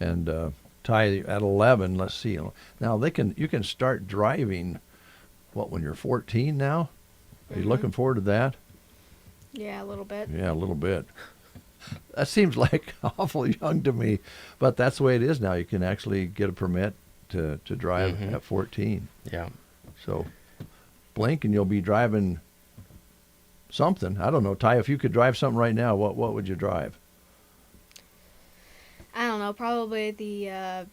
And Ty, at 11, let's see. Now you can start driving, when you're 14 now? Are you looking forward to that? Yeah, a little bit. Yeah, a little bit. That seems like awfully young to me, but that's the way it is now. You can actually get a permit to drive at 14. Yeah. So blink and you'll be driving something. I don't know, Ty, if you could drive something right now, what would you drive? I don't know, probably the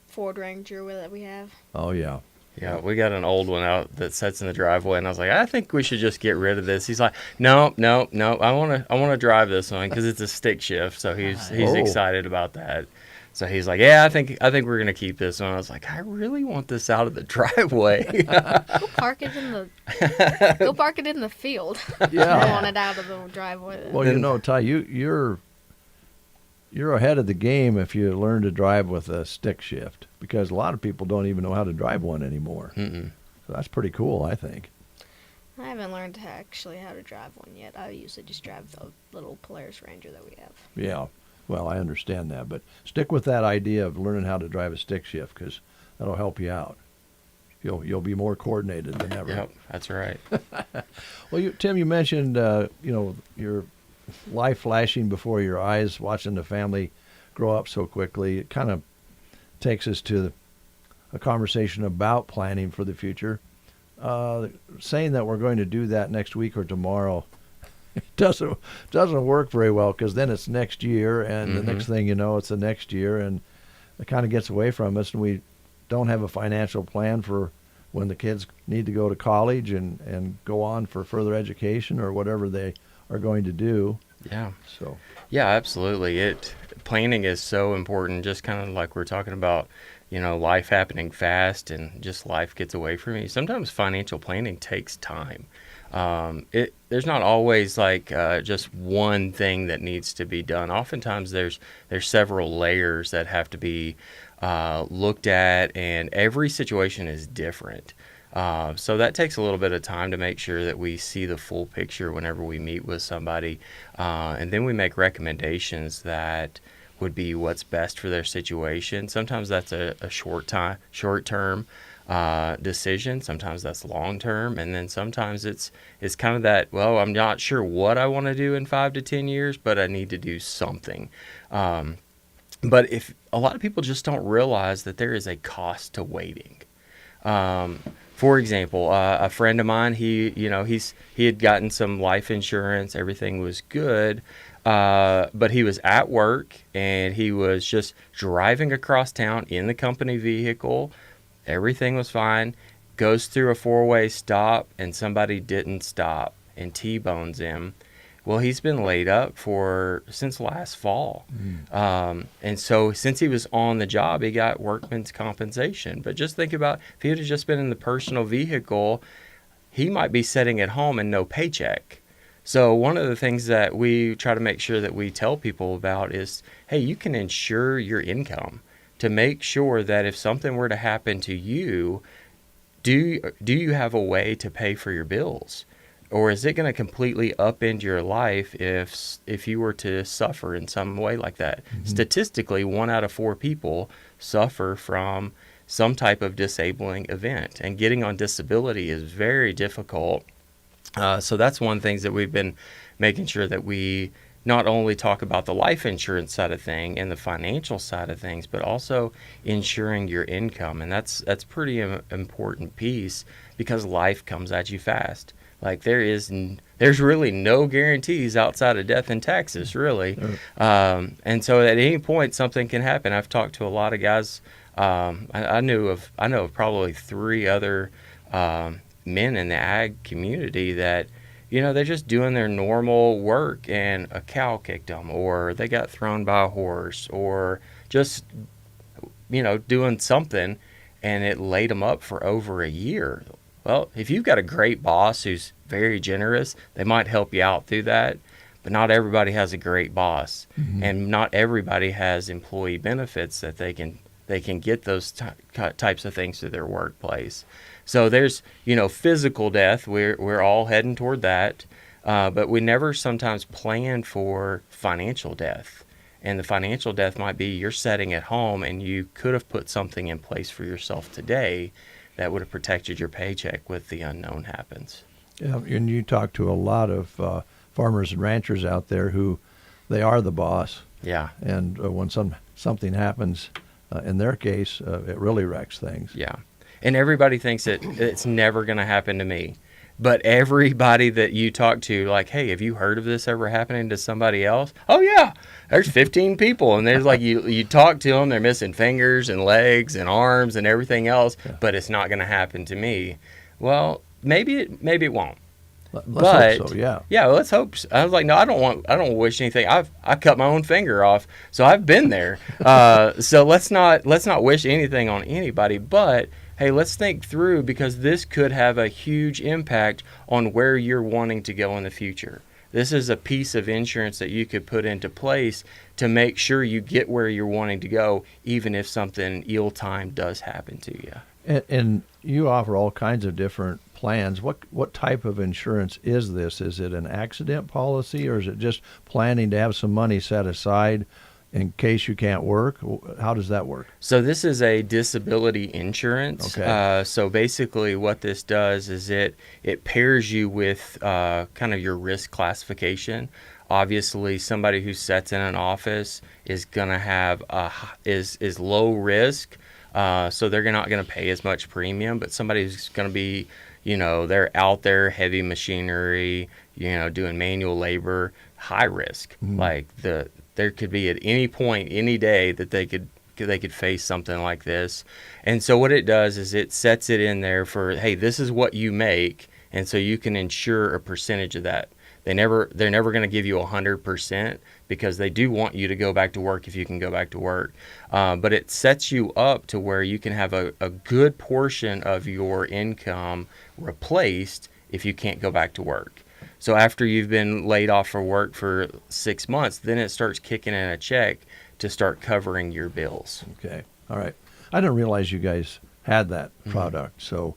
Ford Ranger that we have. Oh, yeah. Yeah, we got an old one out that sits in the driveway, and I was like, I think we should just get rid of this. He's like, no, I want to drive this one because it's a stick shift, so he's excited about that. So he's like, yeah, I think we're gonna keep this one. I was like, I really want this out of the driveway. Go park it in the field. Yeah. I want it out of the driveway. Well, Ty, you're ahead of the game if you learn to drive with a stick shift, because a lot of people don't even know how to drive one anymore. So that's pretty cool, I think. I haven't learned actually how to drive one yet. I usually just drive the little Polaris Ranger that we have. Yeah, well, I understand that, but stick with that idea of learning how to drive a stick shift, because that'll help you out. You'll be more coordinated than ever. Yep, that's right. Well, Tim, you mentioned your life flashing before your eyes, watching the family grow up so quickly. It kind of takes us to a conversation about planning for the future. Saying that we're going to do that next week or tomorrow doesn't work very well, because then it's next year, and the next thing you know, it's the next year, and it kind of gets away from us, and we don't have a financial plan for when the kids need to go to college and go on for further education or whatever they are going to do. Yeah. So. Yeah, absolutely. Planning is so important. Just kind of like we're talking about, life happening fast and just life gets away from you. Sometimes financial planning takes time. There's not always like just one thing that needs to be done. Oftentimes there's several layers that have to be looked at, and every situation is different. So that takes a little bit of time to make sure that we see the full picture whenever we meet with somebody. And then we make recommendations that would be what's best for their situation. Sometimes that's a short-term decision. Sometimes that's long-term. And then sometimes it's kind of that, well, I'm not sure what I want to do in 5 to 10 years, but I need to do something. But if a lot of people just don't realize that there is a cost to waiting. For example, a friend of mine, he had gotten some life insurance. Everything was good. But he was at work and he was just driving across town in the company vehicle. Everything was fine. Goes through a 4-way stop and somebody didn't stop and T-bones him. Well, he's been laid up since last fall. And so since he was on the job, he got workman's compensation. But just think about if he would have just been in the personal vehicle, he might be sitting at home and no paycheck. So one of the things that we try to make sure that we tell people about is, hey, you can insure your income to make sure that if something were to happen to you, do you have a way to pay for your bills? Or is it going to completely upend your life if you were to suffer in some way like that? Statistically, 1 out of 4 people suffer from some type of disabling event. And getting on disability is very difficult. So that's one thing that we've been making sure that we not only talk about the life insurance side of thing and the financial side of things, but also insuring your income. And that's pretty important piece because life comes at you fast. Like there's really no guarantees outside of death and taxes, really. And so at any point something can happen. I've talked to a lot of guys. I know of probably 3 other men in the ag community that, they're just doing their normal work and a cow kicked them, or they got thrown by a horse, or just, doing something, and it laid them up for over a year. Well, if you've got a great boss who's very generous, they might help you out through that. But not everybody has a great boss, and not everybody has employee benefits that they can get those types of things to their workplace. So there's, physical death. We're all heading toward that, but we never sometimes plan for financial death. And the financial death might be you're sitting at home and you could have put something in place for yourself today that would have protected your paycheck with the unknown happens. Yeah, and you talk to a lot of farmers and ranchers out there who they are the boss. Yeah. And when something happens, in their case, it really wrecks things. Yeah. And everybody thinks that it's never going to happen to me. But everybody that you talk to, like, hey, have you heard of this ever happening to somebody else? Oh, yeah. There's 15 people. And there's like, you talk to them, they're missing fingers and legs and arms and everything else, but it's not going to happen to me. Well, maybe it won't. Let's hope so, yeah. Yeah, let's hope so. I was like, no, I don't wish anything. I cut my own finger off, so I've been there. So let's not wish anything on anybody, but hey, let's think through, because this could have a huge impact on where you're wanting to go in the future. This is a piece of insurance that you could put into place to make sure you get where you're wanting to go, even if something ill-timed does happen to you. And you offer all kinds of different plans. What type of insurance is this? Is it an accident policy, or is it just planning to have some money set aside in case you can't work? How does that work? So this is a disability insurance. Okay. So basically what this does is it pairs you with kind of your risk classification. Obviously, somebody who sits in an office is going to have is low risk, so they're not going to pay as much premium. But somebody who's going to be, they're out there, heavy machinery, doing manual labor, high risk. Like there could be at any point, any day that they could face something like this. And so what it does is it sets it in there for, hey, this is what you make, and so you can insure a percentage of that. They're never going to give you 100%, because they do want you to go back to work if you can go back to work. But it sets you up to where you can have a good portion of your income replaced if you can't go back to work. So after you've been laid off for work for 6 months, then it starts kicking in a check to start covering your bills. Okay. All right. I didn't realize you guys had that product. So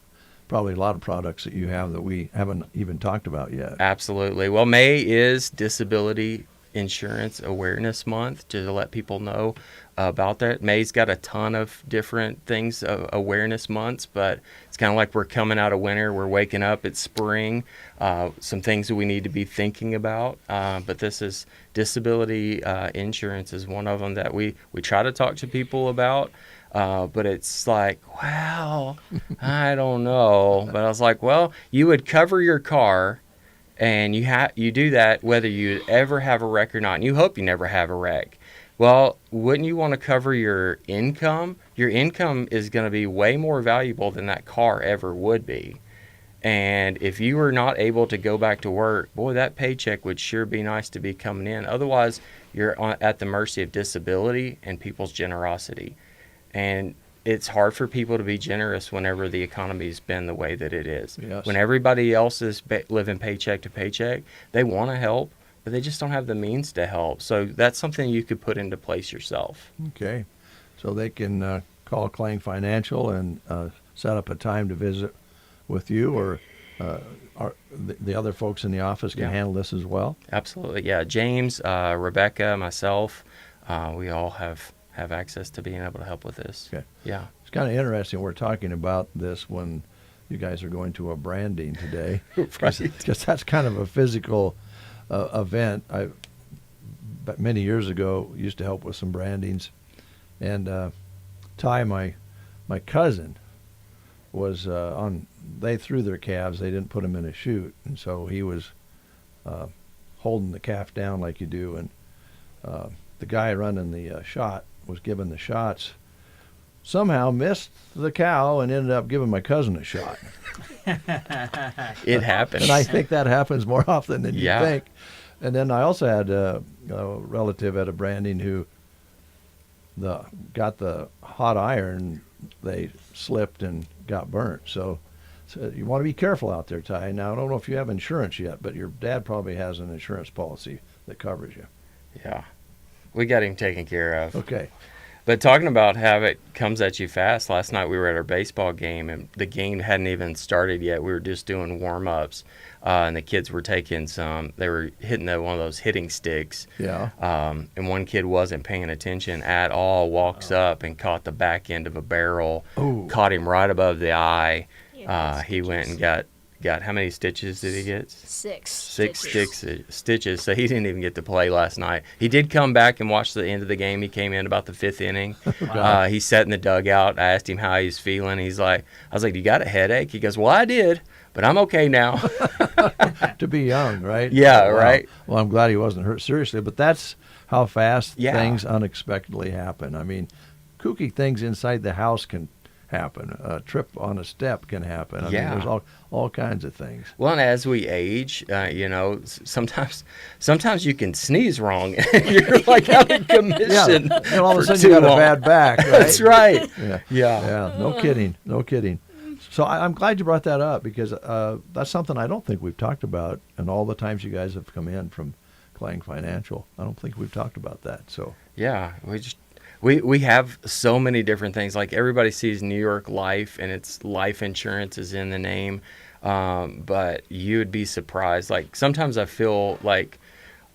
probably a lot of products that you have that we haven't even talked about yet. Absolutely. Well, May is Disability Insurance Awareness Month, just to let people know about that. May's got a ton of different things, awareness months, but it's kind of like we're coming out of winter, we're waking up, it's spring, some things that we need to be thinking about, but this is disability insurance is one of them that we try to talk to people about. But it's like, well, I don't know. But I was like, well, you would cover your car, and you do that whether you ever have a wreck or not. And you hope you never have a wreck. Well, wouldn't you want to cover your income? Your income is going to be way more valuable than that car ever would be. And if you were not able to go back to work, boy, that paycheck would sure be nice to be coming in. Otherwise, you're at the mercy of disability and people's generosity. And it's hard for people to be generous whenever the economy's been the way that it is. Yes. When everybody else is living paycheck to paycheck, they want to help, but they just don't have the means to help. So that's something you could put into place yourself. Okay. So they can call Klang Financial and set up a time to visit with you, or the other folks in the office can handle this as well? Absolutely. Yeah. James, Rebecca, myself, we all have access to being able to help with this. Okay. Yeah. It's kind of interesting. We're talking about this when you guys are going to a branding today. Right. Because that's kind of a physical event. But many years ago, used to help with some brandings. And Ty, my cousin, was they threw their calves. They didn't put them in a chute. And so he was holding the calf down like you do. And the guy running the shot was given the shots, somehow missed the cow and ended up giving my cousin a shot. It happens. And I think that happens more often than you Yeah. think. And then I also had a relative at a branding who got the hot iron, they slipped and got burnt. So you want to be careful out there, Ty. Now, I don't know if you have insurance yet, but your dad probably has an insurance policy that covers you. Yeah. We got him taken care of. Okay. But talking about how it comes at you fast, last night we were at our baseball game, and the game hadn't even started yet. We were just doing warm-ups, and the kids were taking they were hitting one of those hitting sticks. Yeah. And one kid wasn't paying attention at all, walks up and caught the back end of a barrel, caught him right above the eye. He went and got how many stitches did he get? Six stitches. So he didn't even get to play last night. He did come back and watch the end of the game. He came in about the 5th inning. He sat in the dugout. I asked him how he was feeling. I was like, you got a headache? He goes, well, I did, but I'm okay now. To be young, right? Yeah, wow. right. Well, I'm glad he wasn't hurt seriously, but that's how fast Yeah. things unexpectedly happen. I mean, kooky things inside the house can happen. A trip on a step can happen. I mean, there's all kinds of things. Well, and as we age, sometimes you can sneeze wrong. You're like out of commission. Yeah, and all of a sudden you got a bad back. Right? That's right. Yeah. No kidding. So I'm glad you brought that up, because that's something I don't think we've talked about, and all the times you guys have come in from Klang Financial, I don't think we've talked about that. So yeah, we have so many different things. Like, everybody sees New York Life, and it's life insurance is in the name. But you would be surprised. Like, sometimes I feel like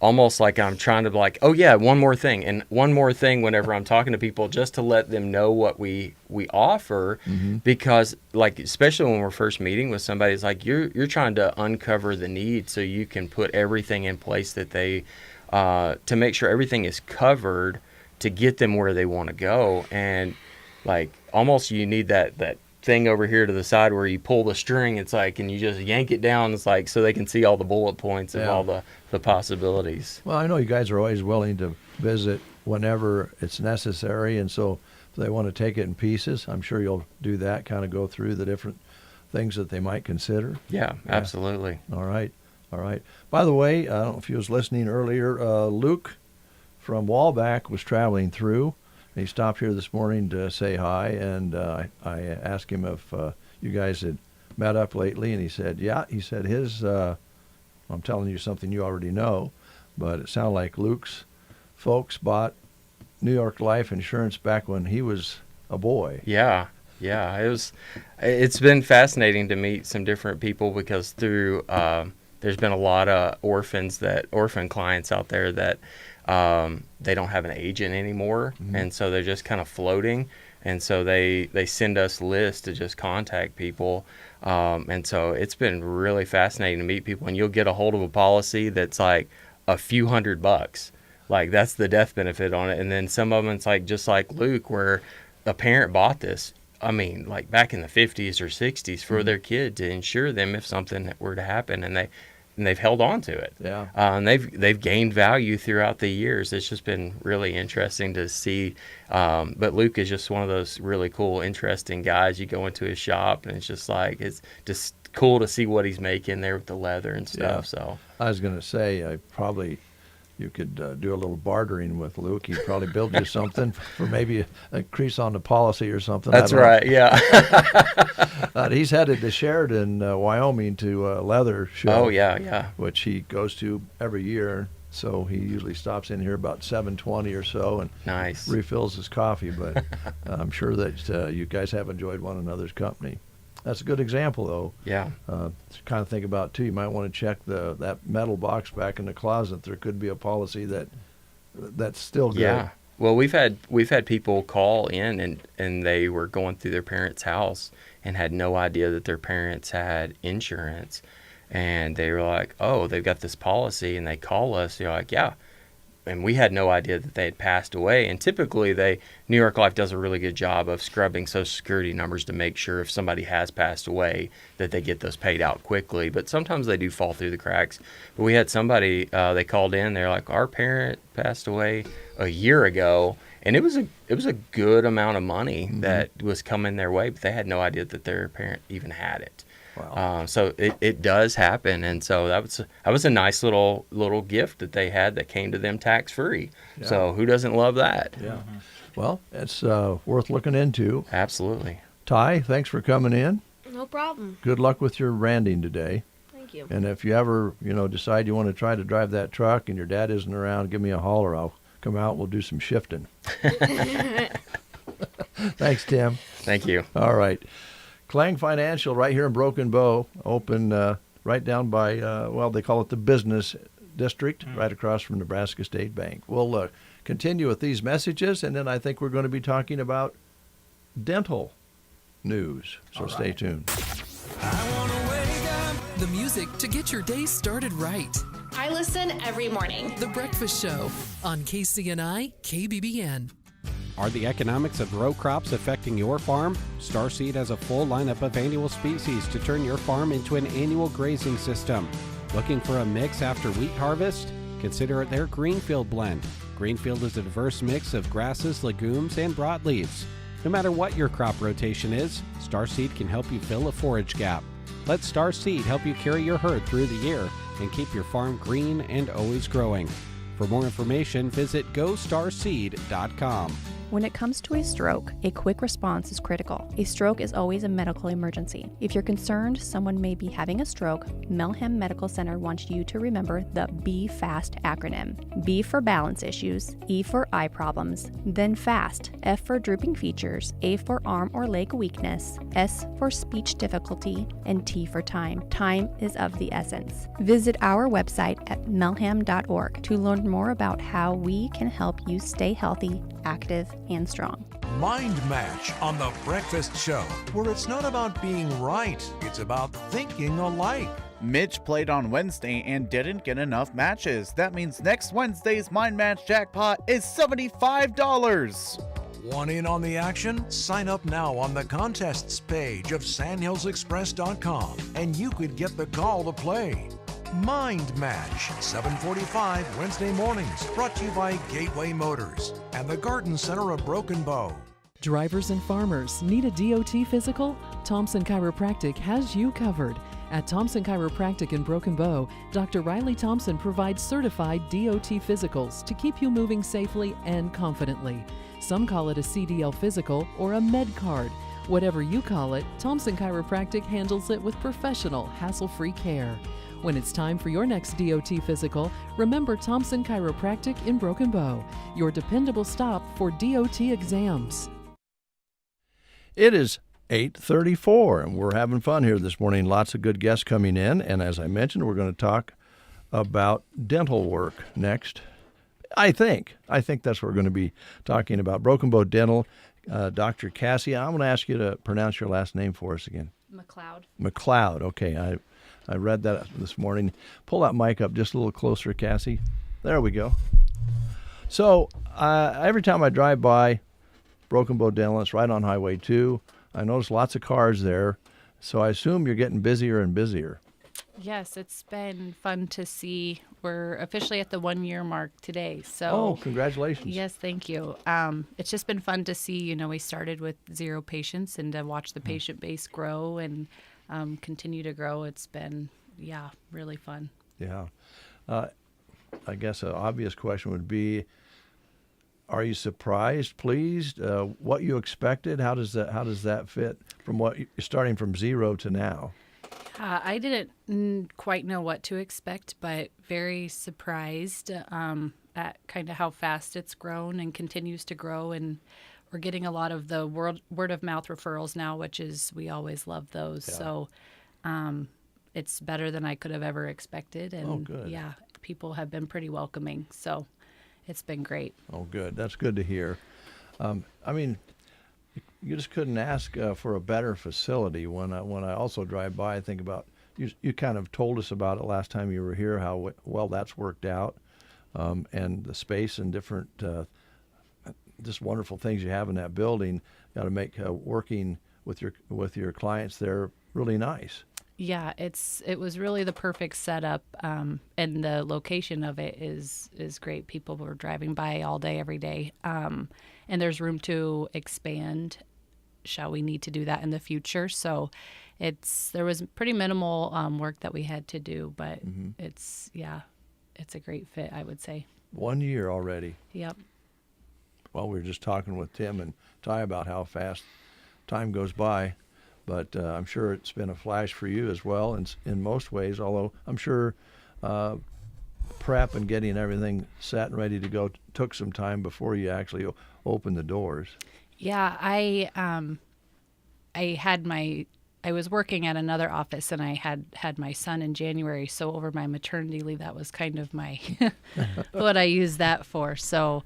almost like I'm trying to be like, oh yeah, one more thing whenever I'm talking to people, just to let them know what we offer. Mm-hmm. Because, like, especially when we're first meeting with somebody, it's like you're trying to uncover the need so you can put everything in place that they to make sure everything is covered to get them where they want to go. And, like, almost you need that thing over here to the side where you pull the string, it's like, and you just yank it down, it's like, so they can see all the bullet points of all the possibilities. Well, I know you guys are always willing to visit whenever it's necessary, and so if they want to take it in pieces, I'm sure you'll do that, kind of go through the different things that they might consider. Yeah, absolutely. All right. By the way, I don't know if you was listening earlier, Luke from Wallback was traveling through. He stopped here this morning to say hi, and I asked him if you guys had met up lately, and he said, yeah. He said his, I'm telling you something you already know, but it sounded like Luke's folks bought New York Life Insurance back when he was a boy. Yeah, Yeah, it's been fascinating to meet some different people because through there's been a lot of orphan clients out there that they don't have an agent anymore, and so they're just kind of floating, and so they send us lists to just contact people, and so it's been really fascinating to meet people, and you'll get a hold of a policy that's like a few $100, like that's the death benefit on it, and then some of them it's like just like Luke, where a parent bought this, I mean, like back in the 50s or 60s for their kid to insure them if something were to happen, and they've held on to it. Yeah. And they've gained value throughout the years. It's just been really interesting to see. But Luke is just one of those really cool, interesting guys. You go into his shop, and it's just cool to see what he's making there with the leather and stuff. Yeah. So I was going to say, you could do a little bartering with Luke. He'd probably build you something for maybe a increase on the policy or something. That's right, yeah. He's headed to Sheridan, Wyoming, to a leather show. Oh, yeah. Which he goes to every year. So he usually stops in here about 7:20 or so and nice. Refills his coffee. But I'm sure that you guys have enjoyed one another's company. That's a good example, though. Yeah. To kind of think about, too. You might want to check that metal box back in the closet. There could be a policy that's still good. Yeah. Well, we've had people call in and they were going through their parents' house and had no idea that their parents had insurance. And they were like, oh, they've got this policy. And they call us. You're like, yeah. And we had no idea that they had passed away. And typically, New York Life does a really good job of scrubbing Social Security numbers to make sure if somebody has passed away that they get those paid out quickly. But sometimes they do fall through the cracks. But we had somebody, they called in. They're like, our parent passed away a year ago. And it was a good amount of money that was coming their way. But they had no idea that their parent even had it. Wow. So it does happen, and so that was a nice little gift that they had that came to them tax free. Yeah. So who doesn't love that? Yeah. Well, it's worth looking into. Absolutely. Ty, thanks for coming in. No problem. Good luck with your randing today. Thank you. And if you ever decide you want to try to drive that truck and your dad isn't around, give me a holler. I'll come out. We'll do some shifting. Thanks, Tim. Thank you. All right. Clang Financial right here in Broken Bow, open right down by, they call it the business district, right across from Nebraska State Bank. We'll continue with these messages, and then I think we're going to be talking about dental news. So stay tuned. The music to get your day started right. I listen every morning. The Breakfast Show on KCNI, KBBN. Are the economics of row crops affecting your farm? Starseed has a full lineup of annual species to turn your farm into an annual grazing system. Looking for a mix after wheat harvest? Consider their Greenfield blend. Greenfield is a diverse mix of grasses, legumes, and broadleaves. No matter what your crop rotation is, Starseed can help you fill a forage gap. Let Starseed help you carry your herd through the year and keep your farm green and always growing. For more information, visit GoStarseed.com. When it comes to a stroke, a quick response is critical. A stroke is always a medical emergency. If you're concerned someone may be having a stroke, Melham Medical Center wants you to remember the B FAST acronym. B for balance issues, E for eye problems, then FAST, F for drooping features, A for arm or leg weakness, S for speech difficulty, and T for time. Time is of the essence. Visit our website at melham.org to learn more about how we can help you stay healthy, active, and strong. Mind Match on The Breakfast Show, where it's not about being right, it's about thinking alike. Mitch played on Wednesday and didn't get enough matches. That means next Wednesday's Mind Match jackpot is $75. Want in on the action? Sign up now on the contests page of sandhillsexpress.com and you could get the call to play. Mind Match, 7:45 Wednesday mornings, brought to you by Gateway Motors and the Garden Center of Broken Bow. Drivers and farmers need a DOT physical? Thompson Chiropractic has you covered. At Thompson Chiropractic in Broken Bow, Dr. Riley Thompson provides certified DOT physicals to keep you moving safely and confidently. Some call it a CDL physical or a med card. Whatever you call it, Thompson Chiropractic handles it with professional, hassle-free care. When it's time for your next DOT physical, remember Thompson Chiropractic in Broken Bow, your dependable stop for DOT exams. It is 8:34, and we're having fun here this morning. Lots of good guests coming in, and as I mentioned, we're going to talk about dental work next. I think that's what we're going to be talking about. Broken Bow Dental, Dr. Cassie. I'm going to ask you to pronounce your last name for us again. McLeod. Okay, I read that this morning. Pull that mic up just a little closer, Cassie. There we go. So every time I drive by Broken Bow Dental, it's right on Highway 2. I notice lots of cars there, so I assume you're getting busier and busier. Yes, it's been fun to see. We're officially at the 1-year mark today. So, oh, congratulations. Yes, thank you. It's just been fun to see, we started with 0 patients and to watch the patient base grow and continue to grow. It's been, really fun. Yeah. I guess an obvious question would be, are you surprised, pleased, what you expected? How does that fit from what you're starting from 0 to now? I didn't quite know what to expect, but very surprised at kind of how fast it's grown and continues to grow. And we're getting a lot of the word of mouth referrals now, we always love those. Yeah. So it's better than I could have ever expected. And good. Yeah, people have been pretty welcoming. So it's been great. Oh, good. That's good to hear. You just couldn't ask for a better facility. When I also drive by, I think about, you kind of told us about it last time you were here, how well that's worked out, and the space and different just wonderful things you have in that building got to make working with your clients there really nice. Yeah, it was really the perfect setup, and the location of it is great. People were driving by all day, every day, and there's room to expand. Shall we need to do that in the future? So, there was pretty minimal work that we had to do, but it's a great fit, I would say. 1 year already. Yep. Well, we were just talking with Tim and Ty about how fast time goes by. But I'm sure it's been a flash for you as well in most ways, although I'm sure prep and getting everything set and ready to go took some time before you actually opened the doors. Yeah, I was working at another office, and I had my son in January, so over my maternity leave, that was kind of my what I used that for. So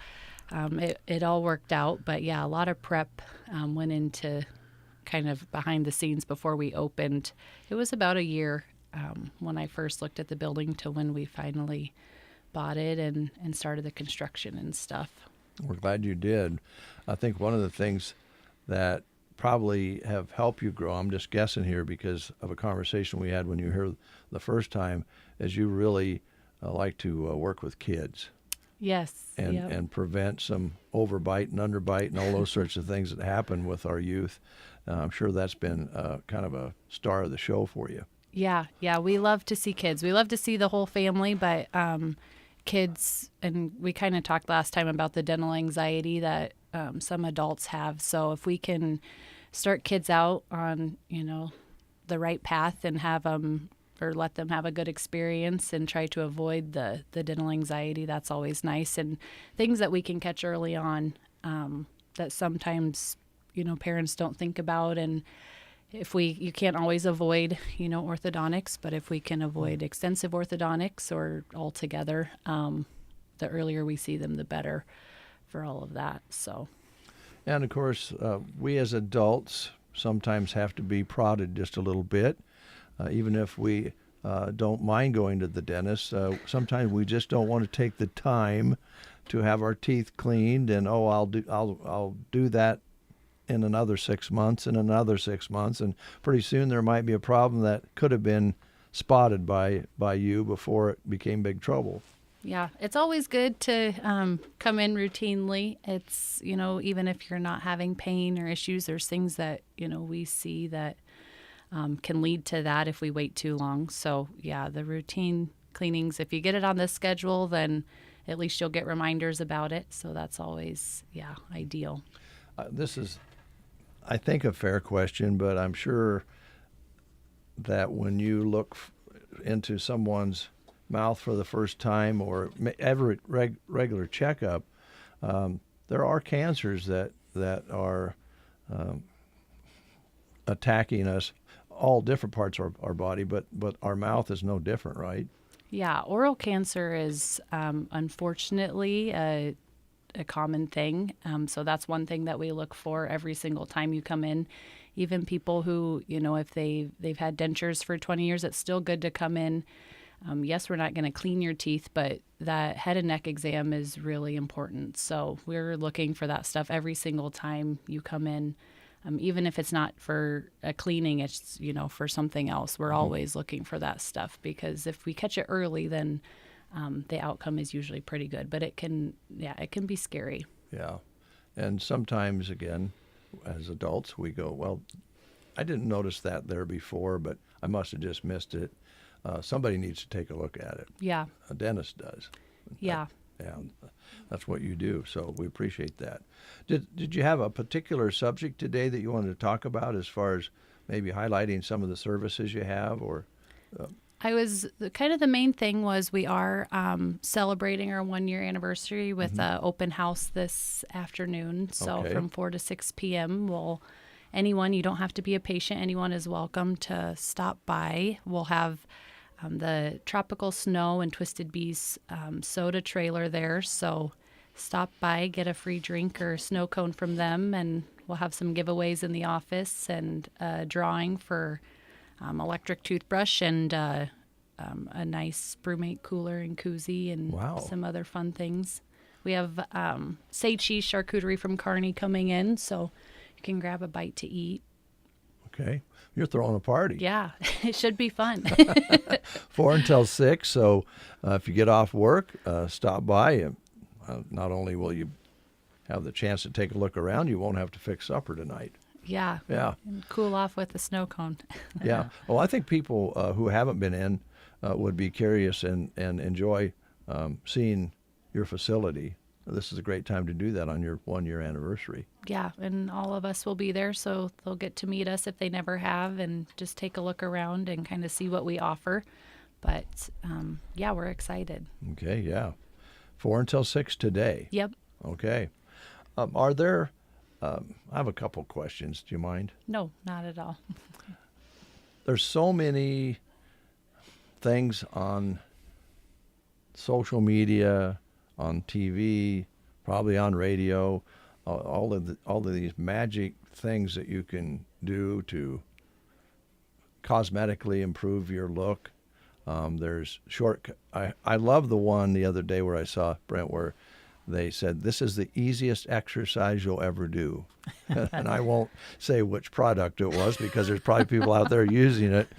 it all worked out, but yeah, a lot of prep went into kind of behind the scenes before we opened. It was about a year when I first looked at the building to when we finally bought it and started the construction and stuff. We're glad you did. I think one of the things that probably have helped you grow, I'm just guessing here because of a conversation we had when you were here the first time, is you really like to work with kids. Yes. And prevent some overbite and underbite and all those sorts of things that happen with our youth. I'm sure that's been kind of a star of the show for you. Yeah, we love to see kids. We love to see the whole family, but kids, and we kind of talked last time about the dental anxiety that some adults have. So if we can start kids out on, the right path and have them or let them have a good experience and try to avoid the dental anxiety, that's always nice. And things that we can catch early on that sometimes, parents don't think about. And you can't always avoid, orthodontics, but if we can avoid extensive orthodontics or altogether, the earlier we see them, the better for all of that. So, and of course, we as adults sometimes have to be prodded just a little bit, even if we don't mind going to the dentist. Sometimes we just don't want to take the time to have our teeth cleaned, and I'll do that in another 6 months, and another 6 months, and pretty soon there might be a problem that could have been spotted by you before it became big trouble. Yeah, it's always good to come in routinely. It's, even if you're not having pain or issues, there's things that, we see that can lead to that if we wait too long. So, yeah, the routine cleanings, if you get it on the schedule, then at least you'll get reminders about it. So that's always, ideal. This is, I think, a fair question, but I'm sure that when you look into someone's mouth for the first time or every regular checkup, there are cancers that are attacking us, all different parts of our body, but our mouth is no different, right? Yeah, oral cancer is unfortunately a common thing. So that's one thing that we look for every single time you come in. Even people who, if they've had dentures for 20 years, it's still good to come in. Yes, we're not going to clean your teeth, but that head and neck exam is really important. So we're looking for that stuff every single time you come in. Even if it's not for a cleaning, it's, for something else. We're always looking for that stuff, because if we catch it early, then the outcome is usually pretty good. But it can be scary. Yeah. And sometimes, again, as adults, we go, well, I didn't notice that there before, but I must have just missed it. Somebody needs to take a look at it. Yeah. A dentist does. Yeah. Yeah, that's what you do, so we appreciate that. Did you have a particular subject today that you wanted to talk about, as far as maybe highlighting some of the services you have, or? The main thing was we are celebrating our 1-year anniversary with an open house this afternoon. So from 4 to 6 p.m. Anyone, you don't have to be a patient, anyone is welcome to stop by. We'll have the Tropical Snow and Twisted Bees soda trailer there. So stop by, get a free drink or snow cone from them, and we'll have some giveaways in the office and a drawing for electric toothbrush and a nice Brewmate cooler and koozie and some other fun things. We have Say Cheese charcuterie from Kearney coming in, so you can grab a bite to eat. Okay. You're throwing a party. Yeah, it should be fun. 4 until 6, so if you get off work, stop by. Not only will you have the chance to take a look around, you won't have to fix supper tonight. Yeah. Yeah. And cool off with the snow cone. Yeah. Well, I think people who haven't been in would be curious and enjoy seeing your facility. This is a great time to do that on your 1-year anniversary. Yeah, and all of us will be there, so they'll get to meet us if they never have, and just take a look around and kind of see what we offer. But yeah, we're excited. Okay, yeah. 4 until 6 today. Yep. Okay. Are there, I have a couple questions. Do you mind? No, not at all. There's so many things on social media, on TV, probably on radio, all of these magic things that you can do to cosmetically improve your look. There's shortcut. I love the one the other day where I saw, Brent, where they said, this is the easiest exercise you'll ever do. And I won't say which product it was, because there's probably people out there using it.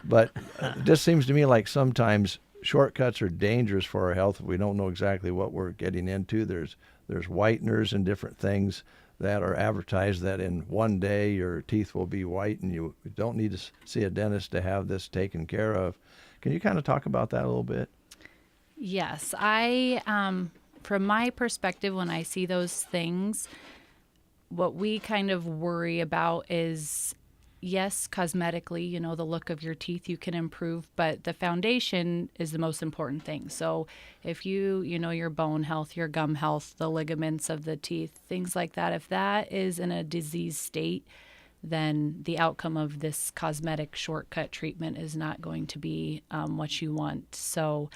But it just seems to me like sometimes shortcuts are dangerous for our health if we don't know exactly what we're getting into. There's whiteners and different things that are advertised that in one day your teeth will be white, and you don't need to see a dentist to have this taken care of. Can you kind of talk about that a little bit? Yes. From my perspective, when I see those things, what we kind of worry about is, yes, cosmetically, the look of your teeth you can improve, but the foundation is the most important thing. So if your bone health, your gum health, the ligaments of the teeth, things like that, if that is in a diseased state, then the outcome of this cosmetic shortcut treatment is not going to be what you want. So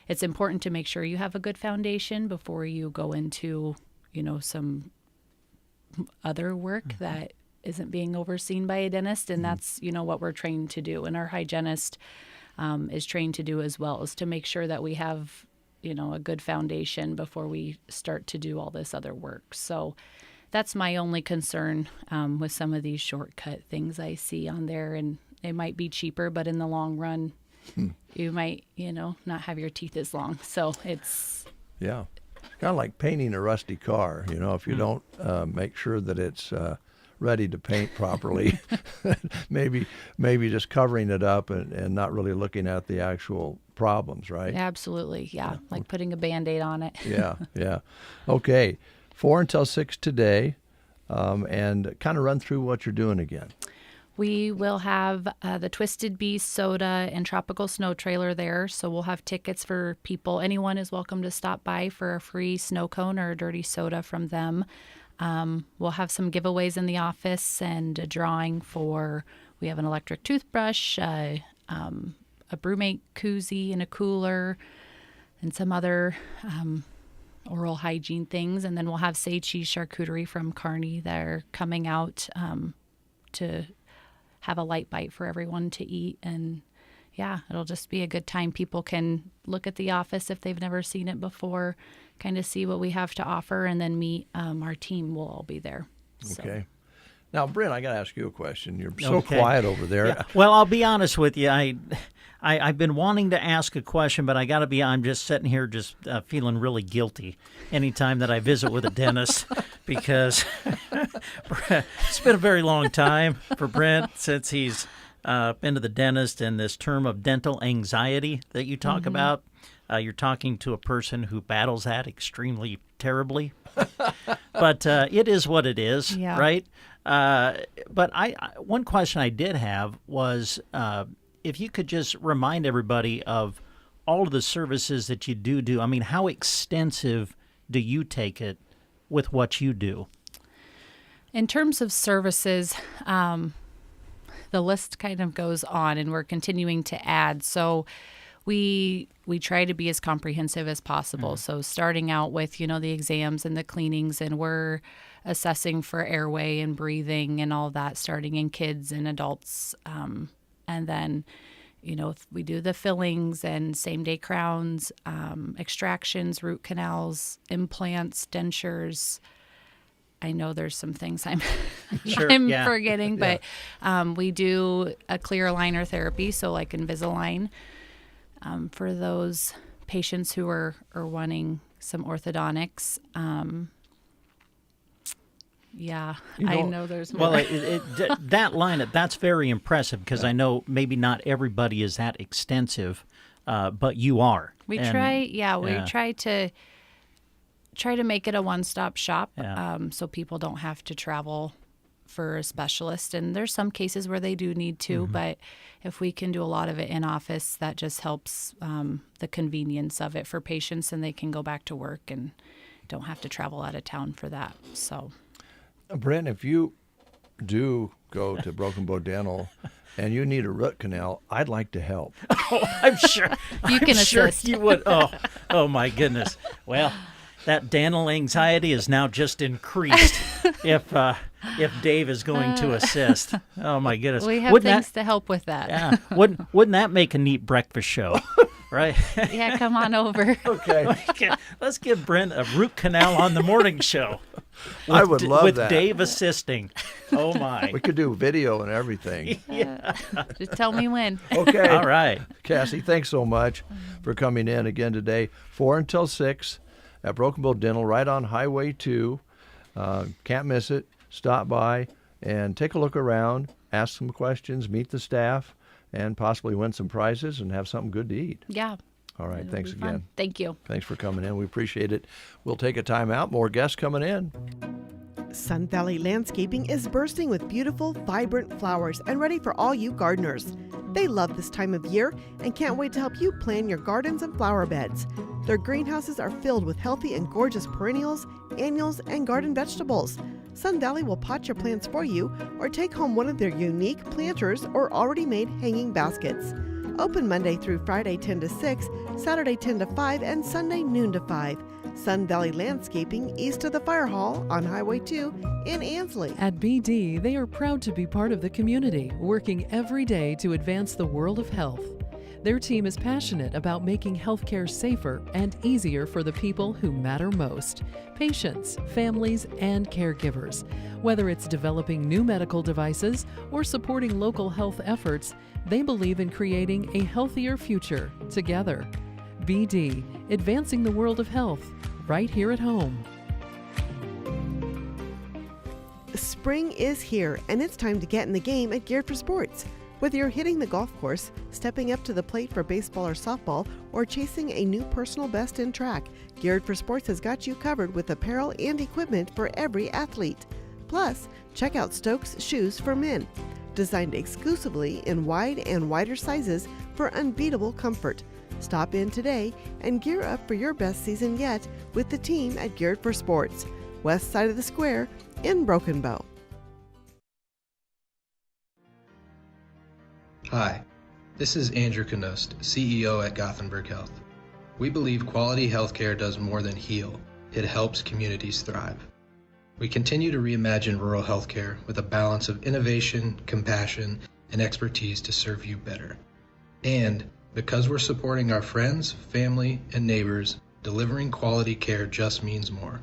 it's important to make sure you have a good foundation before you go into, some other work that isn't being overseen by a dentist. And that's, what we're trained to do. And our hygienist is trained to do as well, is to make sure that we have, a good foundation before we start to do all this other work. So that's my only concern with some of these shortcut things I see on there. And it might be cheaper, but in the long run, you might, not have your teeth as long. So it's... Yeah. It's kind of like painting a rusty car. If you don't make sure that it's ready to paint properly, maybe just covering it up and not really looking at the actual problems, right? Absolutely, yeah. Like putting a Band-Aid on it. Yeah. Okay. 4 until 6 today, and kind of run through what you're doing again. We will have the Twisted Beast soda and Tropical Snow trailer there, so we'll have tickets for people. Anyone is welcome to stop by for a free snow cone or a dirty soda from them. We'll have some giveaways in the office and a drawing we have an electric toothbrush, a BrewMate koozie and a cooler, and some other oral hygiene things. And then we'll have Say Cheese charcuterie from Kearney that are coming out to have a light bite for everyone to eat. And yeah, it'll just be a good time. People can look at the office if they've never seen it before, kind of see what we have to offer, and then meet our team. Will all be there. Okay. Now, Brent, I got to ask you a question. You're so quiet over there. Yeah. Well, I'll be honest with you. I've been wanting to ask a question, but I'm just sitting here just feeling really guilty anytime that I visit with a dentist because it's been a very long time for Brent since he's been to the dentist, and this term of dental anxiety that you talk about, you're talking to a person who battles that extremely terribly. But it is what it is, right? But one question I did have was if you could just remind everybody of all of the services that you do. I mean, how extensive do you take it with what you do? In terms of services, the list kind of goes on, and we're continuing to add. So we try to be as comprehensive as possible. So starting out with, the exams and the cleanings, and we're assessing for airway and breathing and all that, starting in kids and adults. And then, we do the fillings and same-day crowns, extractions, root canals, implants, dentures. I know there's some things I'm forgetting, but we do a clear aligner therapy, so like Invisalign, for those patients who are wanting some orthodontics. I know there's more. Well, that line, that's very impressive because I know maybe not everybody is that extensive, but you are. We try to make it a one-stop shop, so people don't have to travel for a specialist. And there's some cases where they do need to, but if we can do a lot of it in office, that just helps the convenience of it for patients, and they can go back to work and don't have to travel out of town for that. So, Brent, if you do go to Broken Bow Dental and you need a root canal, I'd like to help. Oh, I'm sure you can assist. You would. Oh my goodness. Well, that dental anxiety is now just increased if Dave is going to assist. Oh my goodness. We have things to help with that. Yeah. Wouldn't that make a neat breakfast show? Right? Yeah, come on over. Okay. Let's give Brent a root canal on the morning show. I would love with that. With Dave assisting. Oh, my. We could do video and everything. Just tell me when. Okay. All right. Cassie, thanks so much for coming in again today. 4 until 6 at Broken Bow Dental, right on Highway 2. Can't miss it. Stop by and take a look around, ask some questions, meet the staff, and possibly win some prizes and have something good to eat. Yeah. All right. Thanks again. Fun. Thank you. Thanks for coming in. We appreciate it. We'll take a time out. More guests coming in. Sun Valley Landscaping is bursting with beautiful, vibrant flowers and ready for all you gardeners. They love this time of year and can't wait to help you plan your gardens and flower beds. Their greenhouses are filled with healthy and gorgeous perennials, annuals, and garden vegetables. Sun Valley will pot your plants for you or take home one of their unique planters or already made hanging baskets. Open Monday through Friday 10 to 6, Saturday 10 to 5, and Sunday noon to 5. Sun Valley Landscaping, east of the Fire Hall on Highway 2 in Ansley. At BD, they are proud to be part of the community, working every day to advance the world of health. Their team is passionate about making healthcare safer and easier for the people who matter most: patients, families, and caregivers. Whether it's developing new medical devices or supporting local health efforts, they believe in creating a healthier future together. BD, advancing the world of health, right here at home. Spring is here, and it's time to get in the game at Geared for Sports. Whether you're hitting the golf course, stepping up to the plate for baseball or softball, or chasing a new personal best in track, Geared for Sports has got you covered with apparel and equipment for every athlete. Plus, check out Stokes Shoes for Men, designed exclusively in wide and wider sizes for unbeatable comfort. Stop in today and gear up for your best season yet with the team at Geared for Sports. west side of the square in Broken Bow. Hi, this is Andrew Knost, CEO at Gothenburg Health. We believe quality healthcare does more than heal. It helps communities thrive. We continue to reimagine rural healthcare with a balance of innovation, compassion, and expertise to serve you better. And because we're supporting our friends, family, and neighbors, delivering quality care just means more.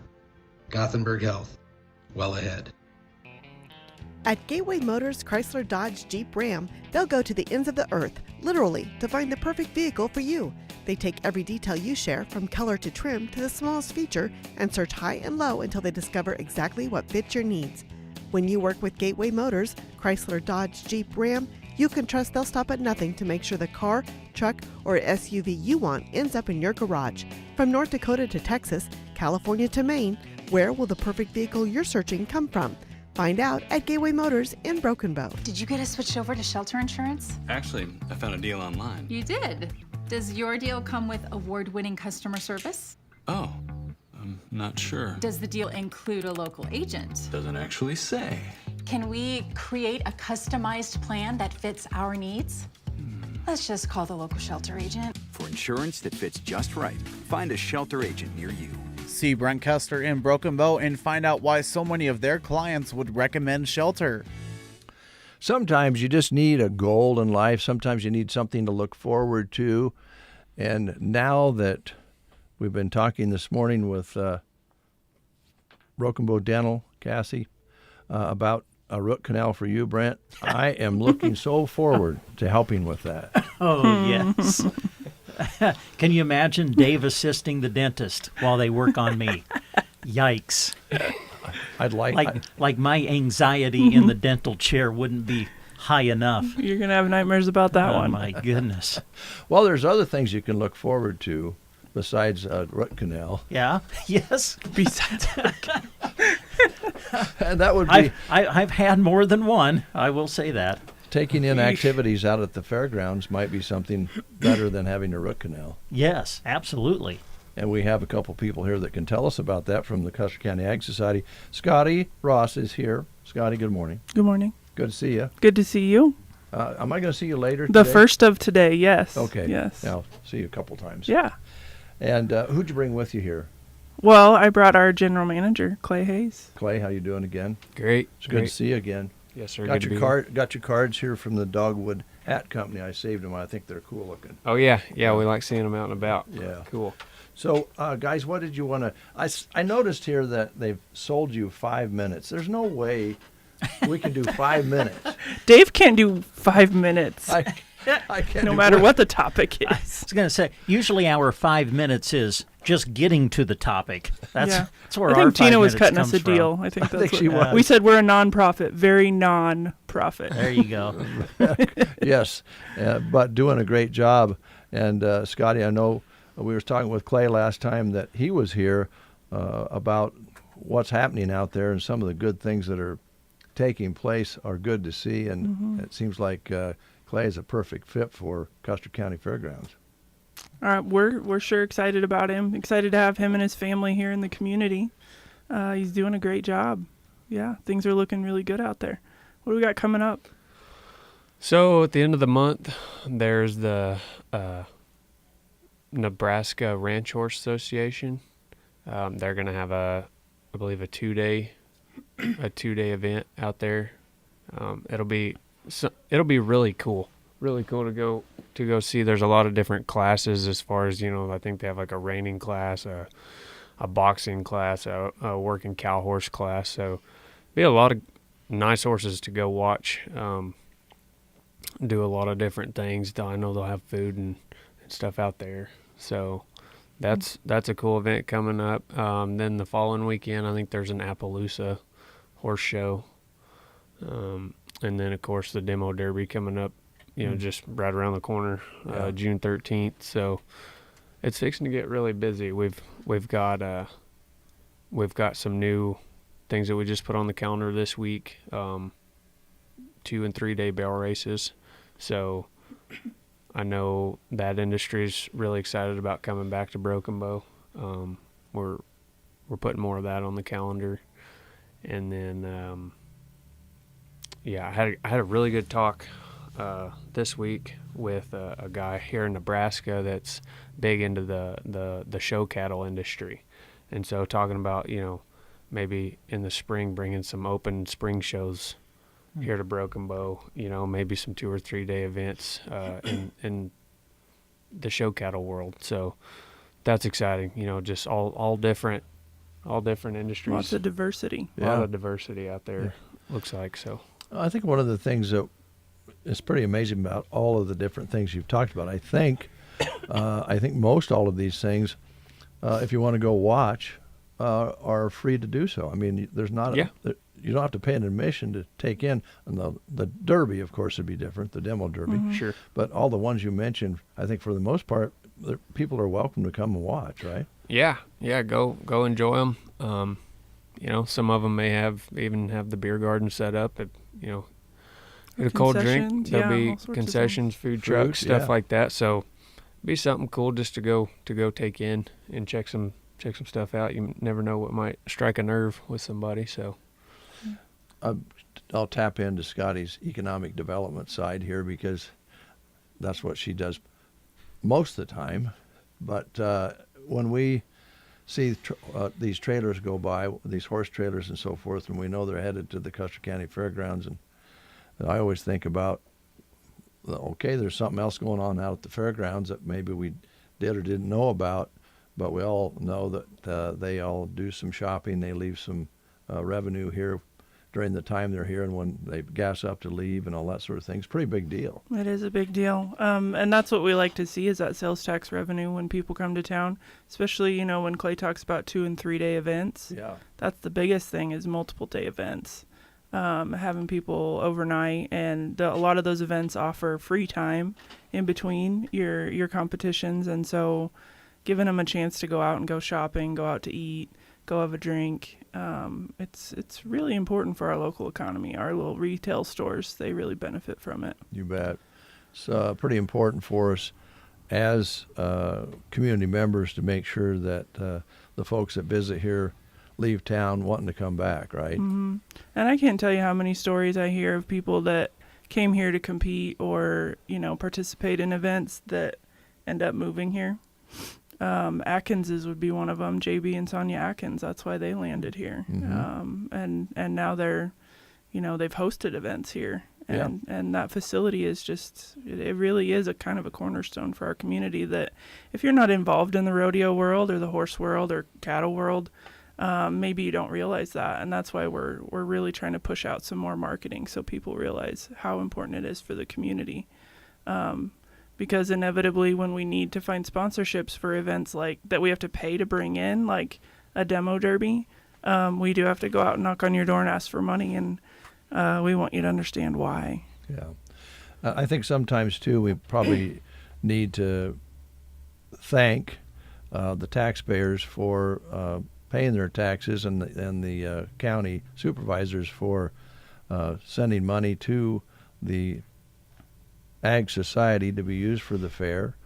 Gothenburg Health, well ahead. At Gateway Motors Chrysler Dodge Jeep Ram, they'll go to the ends of the earth, literally, to find the perfect vehicle for you. They take every detail you share, from color to trim to the smallest feature, and search high and low until they discover exactly what fits your needs. When you work with Gateway Motors Chrysler Dodge Jeep Ram, you can trust they'll stop at nothing to make sure the car, truck, or SUV you want ends up in your garage. From North Dakota to Texas, California to Maine, where will the perfect vehicle you're searching come from? Find out at Gateway Motors in Broken Bow. Did you get us switched over to shelter insurance? Actually, I found a deal online. You did. Does your deal come with award-winning customer service? Oh, I'm not sure. Does the deal include a local agent? Doesn't actually say. Can we create a customized plan that fits our needs? Let's just call the local shelter agent. For insurance that fits just right, find a shelter agent near you. See Brent Custer in Broken Bow and find out why so many of their clients would recommend shelter. Sometimes you just need a goal in life. Sometimes you need something to look forward to. And now that we've been talking this morning with Broken Bow Dental, Cassie, about a root canal for you, Brent, I am looking so forward to helping with that. Oh, yes. Can you imagine Dave assisting the dentist while they work on me? Yikes. I'd like my anxiety in the dental chair wouldn't be high enough. You're going to have nightmares about that one. Oh, my goodness. Well, there's other things you can look forward to besides a root canal. Yeah, yes. Besides and that would be... I've had more than one, I will say that. Taking in activities out at the fairgrounds might be something better than having a root canal. Yes, absolutely. And we have a couple people here that can tell us about that from the Custer County Ag Society. Scotty Ross is here. Scotty, good morning. Good morning. Good to see you. Good to see you. Am I going to see you later The today? first of today, yes. Okay. Yes. I'll see you a couple times. Yeah. And who'd you bring with you here? Well, I brought our general manager, Clay Hayes. Clay, how you doing again? Great. It's good to see you again. Yes, sir. Got your cards here from the Dogwood Hat Company. I saved them. I think they're cool looking. Oh, yeah. Yeah, we like seeing them out and about. Yeah. Cool. So, guys, what did you want to... I noticed here that they've sold you 5 minutes. There's no way we can do 5 minutes. Dave can't do 5 minutes. I can't no matter what the topic is. I was going to say, usually our 5 minutes is just getting to the topic. That's where I our think 5 Tina was minutes cutting us a comes from. deal. I think that's she was. We said we're a non-profit, very non-profit. There you go. Yes, but doing a great job. And Scotty, I know we were talking with Clay last time that he was here about what's happening out there, and some of the good things that are taking place are good to see. And it seems like Clay is a perfect fit for Custer County Fairgrounds. We're sure excited about him. Excited to have him and his family here in the community. He's doing a great job. Yeah, things are looking really good out there. What do we got coming up? So at the end of the month, there's the Nebraska Ranch Horse Association. They're going to have I believe a 2-day event out there. It'll be really cool. Really cool to go see. There's a lot of different classes as far as, I think they have like a reining class, a boxing class, a working cow horse class. So be a lot of nice horses to go watch. Do a lot of different things. I know they'll have food and stuff out there. So that's a cool event coming up. Then the following weekend, I think there's an Appaloosa horse show. And then, of course, the Demo Derby coming up, just right around the corner, June 13th. So it's fixing to get really busy. We've got some new things that we just put on the calendar this week, 2- and 3-day barrel races. So I know that industry's really excited about coming back to Broken Bow. We're we're putting more of that on the calendar. And then, I had a really good talk this week with a guy here in Nebraska that's big into the show cattle industry. And so talking about, maybe in the spring bringing some open spring shows here to Broken Bow, maybe some 2 or 3 day events in the show cattle world. So that's exciting, just all different industries. Lots of diversity. A lot of diversity out there, looks like. So I think one of the things that is pretty amazing about all of the different things you've talked about, I think most all of these things, if you want to go watch, are free to do so. I mean, there's not you don't have to pay an admission to take in. And the Derby, of course, would be different, the demo Derby. Mm-hmm. Sure. But all the ones you mentioned, I think for the most part, people are welcome to come and watch, right? Yeah, go enjoy them. Some of them may even have the beer garden set up. Get a cold drink. There'll be concessions, food trucks, stuff like that. So, be something cool just to go take in and check some stuff out. You never know what might strike a nerve with somebody. So, I'll tap into Scotty's economic development side here because that's what she does most of the time. But when we see these trailers go by, these horse trailers and so forth, and we know they're headed to the Custer County Fairgrounds, and I always think about, okay, there's something else going on out at the fairgrounds that maybe we did or didn't know about, but we all know that they all do some shopping. They leave some revenue here during the time they're here, and when they gas up to leave and all that sort of thing. It's a pretty big deal. It is a big deal. And that's what we like to see is that sales tax revenue when people come to town, especially, when Clay talks about 2 and 3 day events. Yeah. That's the biggest thing is multiple day events. Having people overnight, and a lot of those events offer free time in between your competitions, and so giving them a chance to go out and go shopping, go out to eat, go have a drink, it's really important for our local economy. Our little retail stores, they really benefit from it. You bet. It's pretty important for us as community members to make sure that the folks that visit here leave town wanting to come back, right? Mm-hmm. And I can't tell you how many stories I hear of people that came here to compete or, participate in events that end up moving here. Atkins's would be one of them, JB and Sonia Atkins. That's why they landed here. Mm-hmm. And now they're, they've hosted events here. And that facility is just, it really is a kind of a cornerstone for our community that if you're not involved in the rodeo world or the horse world or cattle world, maybe you don't realize that. And that's why we're really trying to push out some more marketing so people realize how important it is for the community. Because inevitably when we need to find sponsorships for events like that we have to pay to bring in, like a demo derby, we do have to go out and knock on your door and ask for money, and we want you to understand why. Yeah. I think sometimes, too, we probably need to thank the taxpayers for paying their taxes and the county supervisors for sending money to the Ag Society to be used for the fair,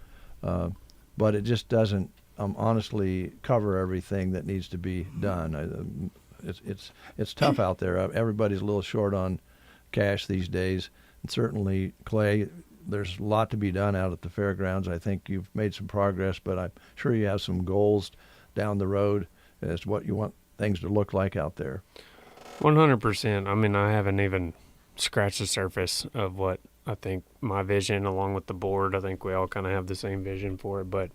but it just doesn't honestly cover everything that needs to be done. It's tough out there. Everybody's a little short on cash these days, and certainly, Clay, there's a lot to be done out at the fairgrounds. I think you've made some progress, but I'm sure you have some goals down the road as to what you want things to look like out there. 100%. I mean, I haven't even scratched the surface of what I think my vision, along with the board, I think we all kind of have the same vision for it, but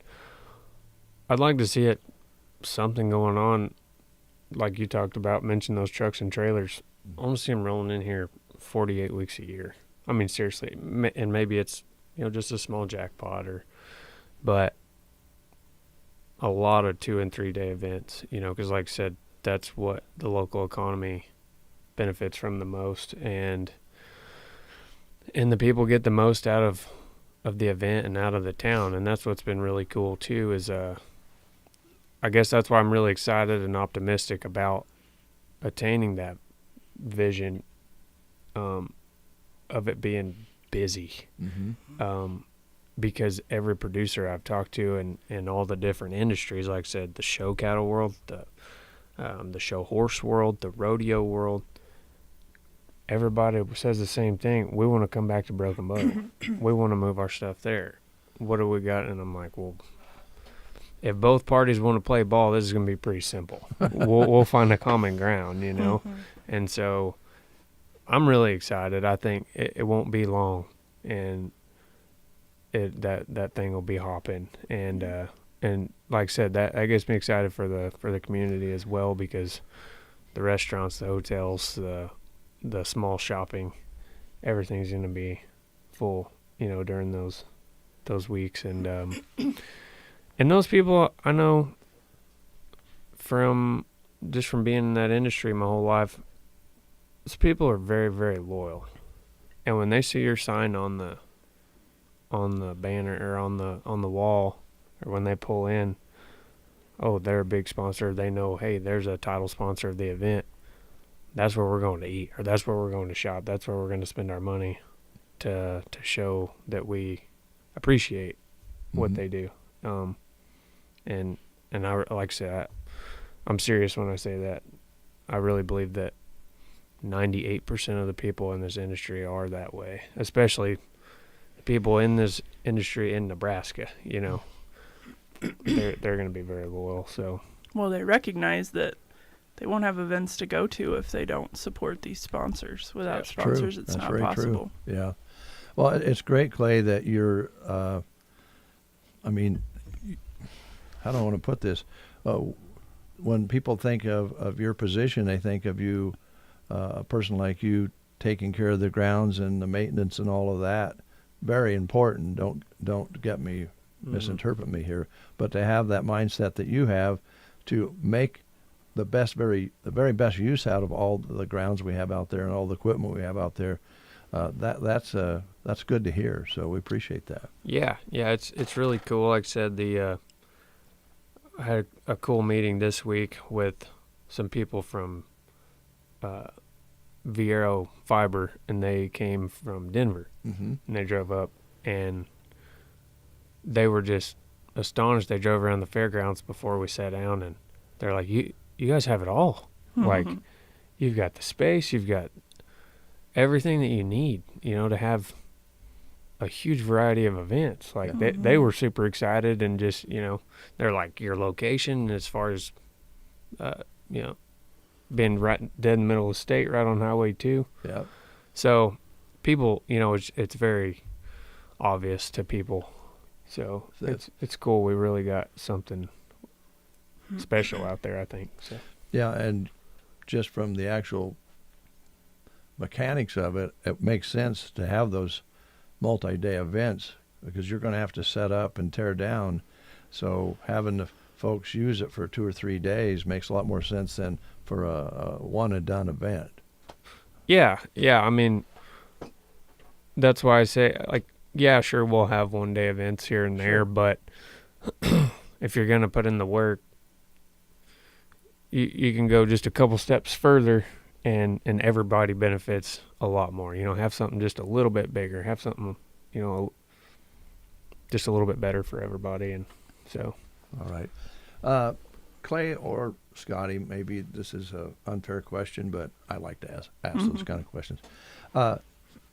I'd like to see it, something going on, like you talked about, mention those trucks and trailers. I want to see them rolling in here 48 weeks a year. I mean, seriously, and maybe it's, just a small jackpot but a lot of 2 and 3 day events, because like I said, that's what the local economy benefits from the most, and the people get the most out of the event and out of the town. And that's what's been really cool too, is I guess that's why I'm really excited and optimistic about attaining that vision of it being busy. Mm-hmm. Because every producer I've talked to and all the different industries, like I said, the show cattle world, the show horse world, the rodeo world. Everybody says the same thing. We want to come back to Broken Bow. We want to move our stuff there. What do we got? And I'm like, well, if both parties want to play ball, this is going to be pretty simple. We'll find a common ground, you know? And so I'm really excited. I think it won't be long, and that thing will be hopping. And like I said, that gets me excited for the community as well, because the restaurants, the hotels, the small shopping, everything's going to be full, you know, during those weeks. And and those people, I know from being in that industry my whole life, those people are very, very loyal. And when they see your sign on the banner or on the wall, or when they pull in, oh, they're a big sponsor, they know, hey, there's a title sponsor of the event. That's where we're going to eat, or that's where we're going to shop. That's where we're going to spend our money to show that we appreciate what they do. And I, like I said, I'm serious when I say that. I really believe that 98% of the people in this industry are that way, especially the people in this industry in Nebraska. You know, they're going to be very loyal. So, well, they recognize that they won't have events to go to if they don't support these sponsors. Without sponsors, it's not possible. True. Yeah. Well, it's great, Clay, that you're, I mean, how do I want to put this? When people think of your position, they think of you, a person like you, taking care of the grounds and the maintenance and all of that. Very important. Don't get me, misinterpret me here. But to have that mindset that you have to make the very best use out of all the grounds we have out there and all the equipment we have out there, that's good to hear. So we appreciate that. Yeah, it's really cool. Like I said, I had a cool meeting this week with some people from Viero Fiber, and they came from Denver, and they drove up, and they were just astonished. They drove around the fairgrounds before we sat down, and they're like, you guys have it all. Like, you've got the space, you've got everything that you need, you know, to have a huge variety of events. Like, they were super excited, and just, you know, they're like, your location as far as, you know, being right dead in the middle of the state, right on Highway 2. Yeah. So people, you know, it's very obvious to people. So it's cool. We really got something special out there, I think. So. Yeah, and just from the actual mechanics of it, it makes sense to have those multi-day events, because you're going to have to set up and tear down. So having the folks use it for 2 or 3 days makes a lot more sense than for a one-and-done event. Yeah. I mean, that's why I say, like, yeah, sure, we'll have one-day events here and there, but if you're going to put in the work, you can go just a couple steps further, and everybody benefits a lot more. You know, have something just a little bit bigger, have something, you know, just a little bit better for everybody. And so. All right. Clay or Scotty, maybe this is an unfair question, but I like to ask those kind of questions.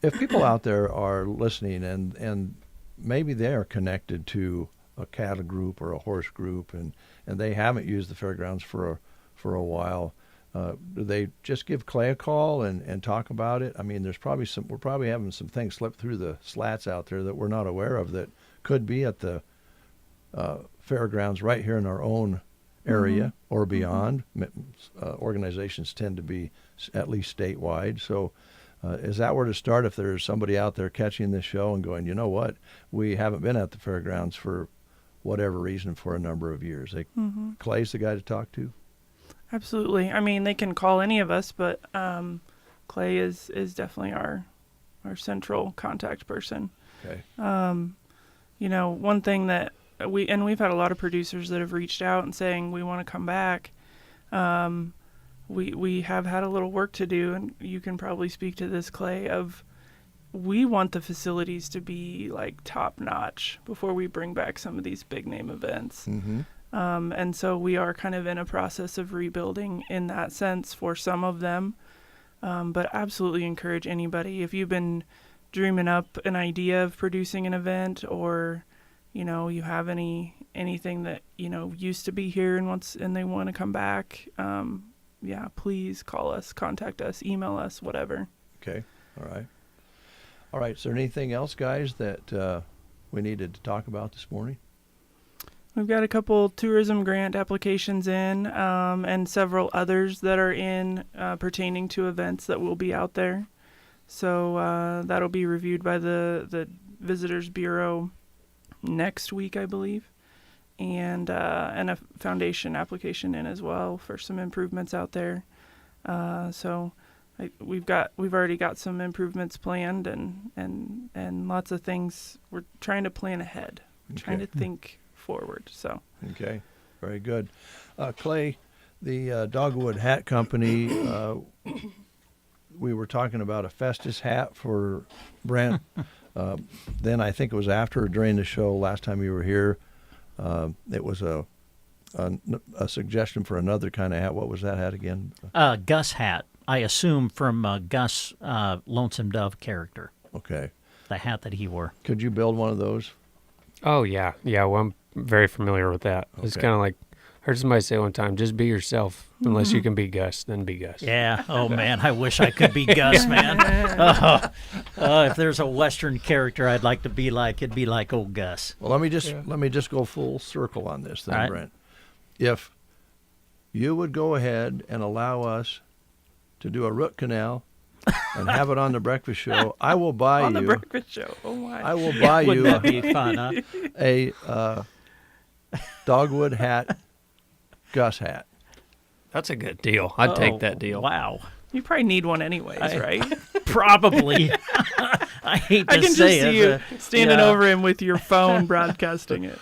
If people out there are listening and maybe they are connected to a cattle group or a horse group, and they haven't used the fairgrounds for a while, do they just give Clay a call and talk about it? I mean, we're probably having some things slip through the slats out there that we're not aware of that could be at the fairgrounds right here in our own area or beyond. Organizations tend to be at least statewide. So is that where to start if there's somebody out there catching this show and going, you know what, we haven't been at the fairgrounds for whatever reason for a number of years? Clay's the guy to talk to? Absolutely. I mean, they can call any of us, but Clay is definitely our central contact person. Okay. You know, one thing that we've had a lot of producers that have reached out and saying we want to come back. We have had a little work to do, and you can probably speak to this, Clay, of we want the facilities to be like top notch before we bring back some of these big name events. And so we are kind of in a process of rebuilding in that sense for some of them. But absolutely encourage anybody, if you've been dreaming up an idea of producing an event, or, you have anything that, used to be here and they want to come back, please call us, contact us, email us, whatever. Okay. All right. Is there anything else, guys, that we needed to talk about this morning? We've got a couple tourism grant applications in, and several others that are in pertaining to events that will be out there. So that'll be reviewed by the Visitors Bureau next week, I believe, and a foundation application in as well for some improvements out there. We've already got some improvements planned, and lots of things. We're trying to plan ahead, trying to think forward. So okay, very good. Clay, the Dogwood Hat Company, we were talking about a Festus hat for Brent. Then I think it was after or during the show last time you were here, it was a suggestion for another kind of hat. What was that hat again? Gus hat, I assume from Gus Lonesome Dove character. Okay. The hat that he wore. Could you build one of those? Oh, yeah. Well, I'm very familiar with that. Okay. It's kind of like, I heard somebody say one time, just be yourself. Unless you can be Gus, then be Gus. Yeah. Oh, man, I wish I could be Gus, man. If there's a Western character I'd like to be like, it'd be like old Gus. Well, let me just go full circle on this then, right, Brent. If you would go ahead and allow us to do a root canal and have it on the breakfast show, I will buy on you. On the breakfast show. Oh my! I will buy you. Wouldn't that be fun, huh? A Dogwood hat, Gus hat. That's a good deal. I'd take that deal. Wow. You probably need one anyways, right? Probably. I hate to I can say just see you standing over him with your phone broadcasting it.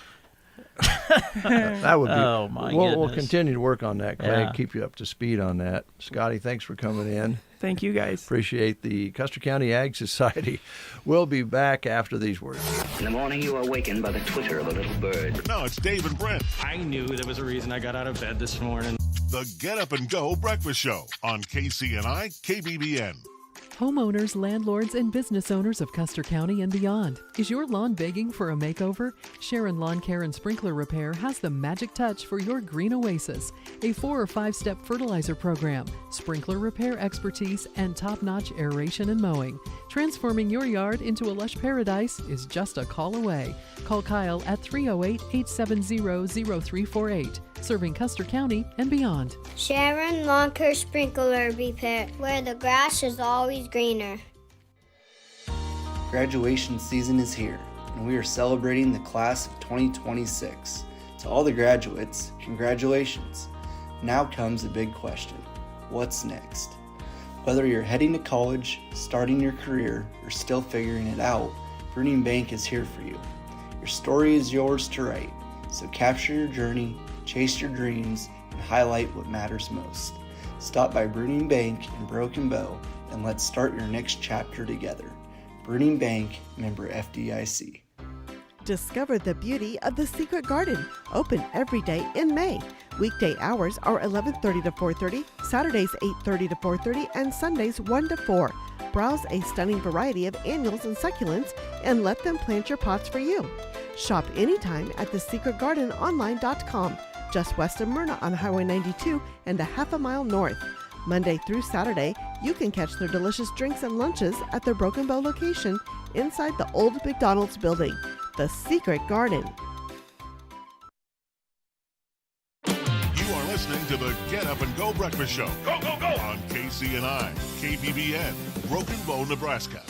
That would be. Oh my goodness. We'll continue to work on that, Clay. Yeah. Keep you up to speed on that. Scotty, thanks for coming in. Thank you, guys. Appreciate the Custer County Ag Society. We'll be back after these words. In the morning, you are awakened by the twitter of a little bird. No, it's Dave and Brent. I knew there was a reason I got out of bed this morning. The Get Up and Go Breakfast Show on KCNI KBBN. Homeowners, landlords, and business owners of Custer County and beyond. Is your lawn begging for a makeover? Sharon Lawn Care and Sprinkler Repair has the magic touch for your green oasis. A 4 or 5 step fertilizer program, sprinkler repair expertise, and top-notch aeration and mowing. Transforming your yard into a lush paradise is just a call away. Call Kyle at 308-870-0348. Serving Custer County and beyond. Sharon Lawn Care Sprinkler Repair, where the grass is always greener. Graduation season is here, and we are celebrating the class of 2026. To all the graduates, congratulations. Now comes the big question: what's next? Whether you're heading to college, starting your career, or still figuring it out, Bruning Bank is here for you. Your story is yours to write, so capture your journey, chase your dreams, and highlight what matters most. Stop by Bruning Bank in Broken Bow and let's start your next chapter together. Bruning Bank, member FDIC. Discover the beauty of the Secret Garden, open every day in May. Weekday hours are 11:30 to 4:30, Saturdays 8:30 to 4:30, and Sundays 1 to 4. Browse a stunning variety of annuals and succulents and let them plant your pots for you. Shop anytime at thesecretgardenonline.com, just west of Myrna on Highway 92 and a half a mile north. Monday through Saturday, you can catch their delicious drinks and lunches at their Broken Bow location inside the old McDonald's building. The Secret Garden. You are listening to the Get Up and Go Breakfast Show. Go, go, go! On KCNI, KBBN, Broken Bow, Nebraska.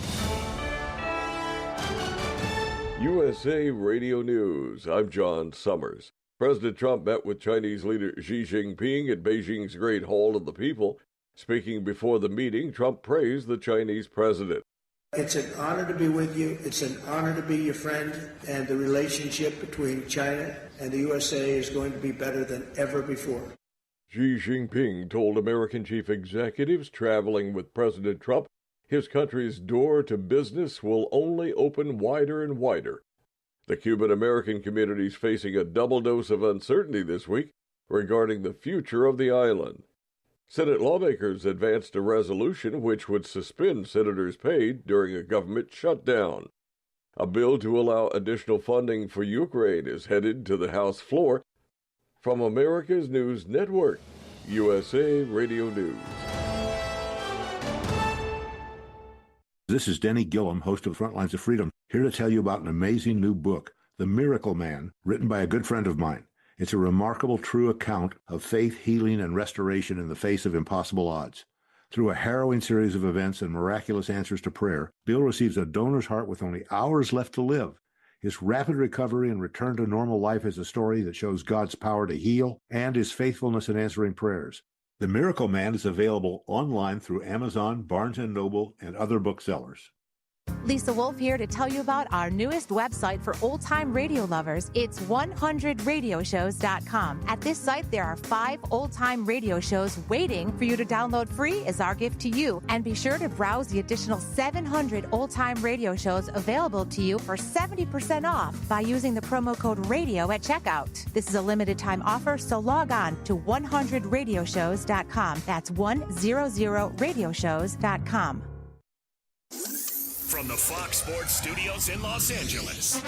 USA Radio News. I'm John Summers. President Trump met with Chinese leader Xi Jinping at Beijing's Great Hall of the People. Speaking before the meeting, Trump praised the Chinese president. It's an honor to be with you. It's an honor to be your friend. And the relationship between China and the USA is going to be better than ever before. Xi Jinping told American chief executives traveling with President Trump his country's door to business will only open wider and wider. The Cuban-American community is facing a double dose of uncertainty this week regarding the future of the island. Senate lawmakers advanced a resolution which would suspend senators' pay during a government shutdown. A bill to allow additional funding for Ukraine is headed to the House floor. From America's News Network, USA Radio News. This is Denny Gillum, host of Frontlines of Freedom, here to tell you about an amazing new book, The Miracle Man, written by a good friend of mine. It's a remarkable, true account of faith, healing, and restoration in the face of impossible odds. Through a harrowing series of events and miraculous answers to prayer, Bill receives a donor's heart with only hours left to live. His rapid recovery and return to normal life is a story that shows God's power to heal and his faithfulness in answering prayers. The Miracle Man is available online through Amazon, Barnes & Noble, and other booksellers. Lisa Wolf here to tell you about our newest website for old-time radio lovers. It's 100radioshows.com. At this site, there are 5 old-time radio shows waiting for you to download free as our gift to you. And be sure to browse the additional 700 old-time radio shows available to you for 70% off by using the promo code RADIO at checkout. This is a limited-time offer, so log on to 100radioshows.com. That's 100radioshows.com. From the Fox Sports Studios in Los Angeles,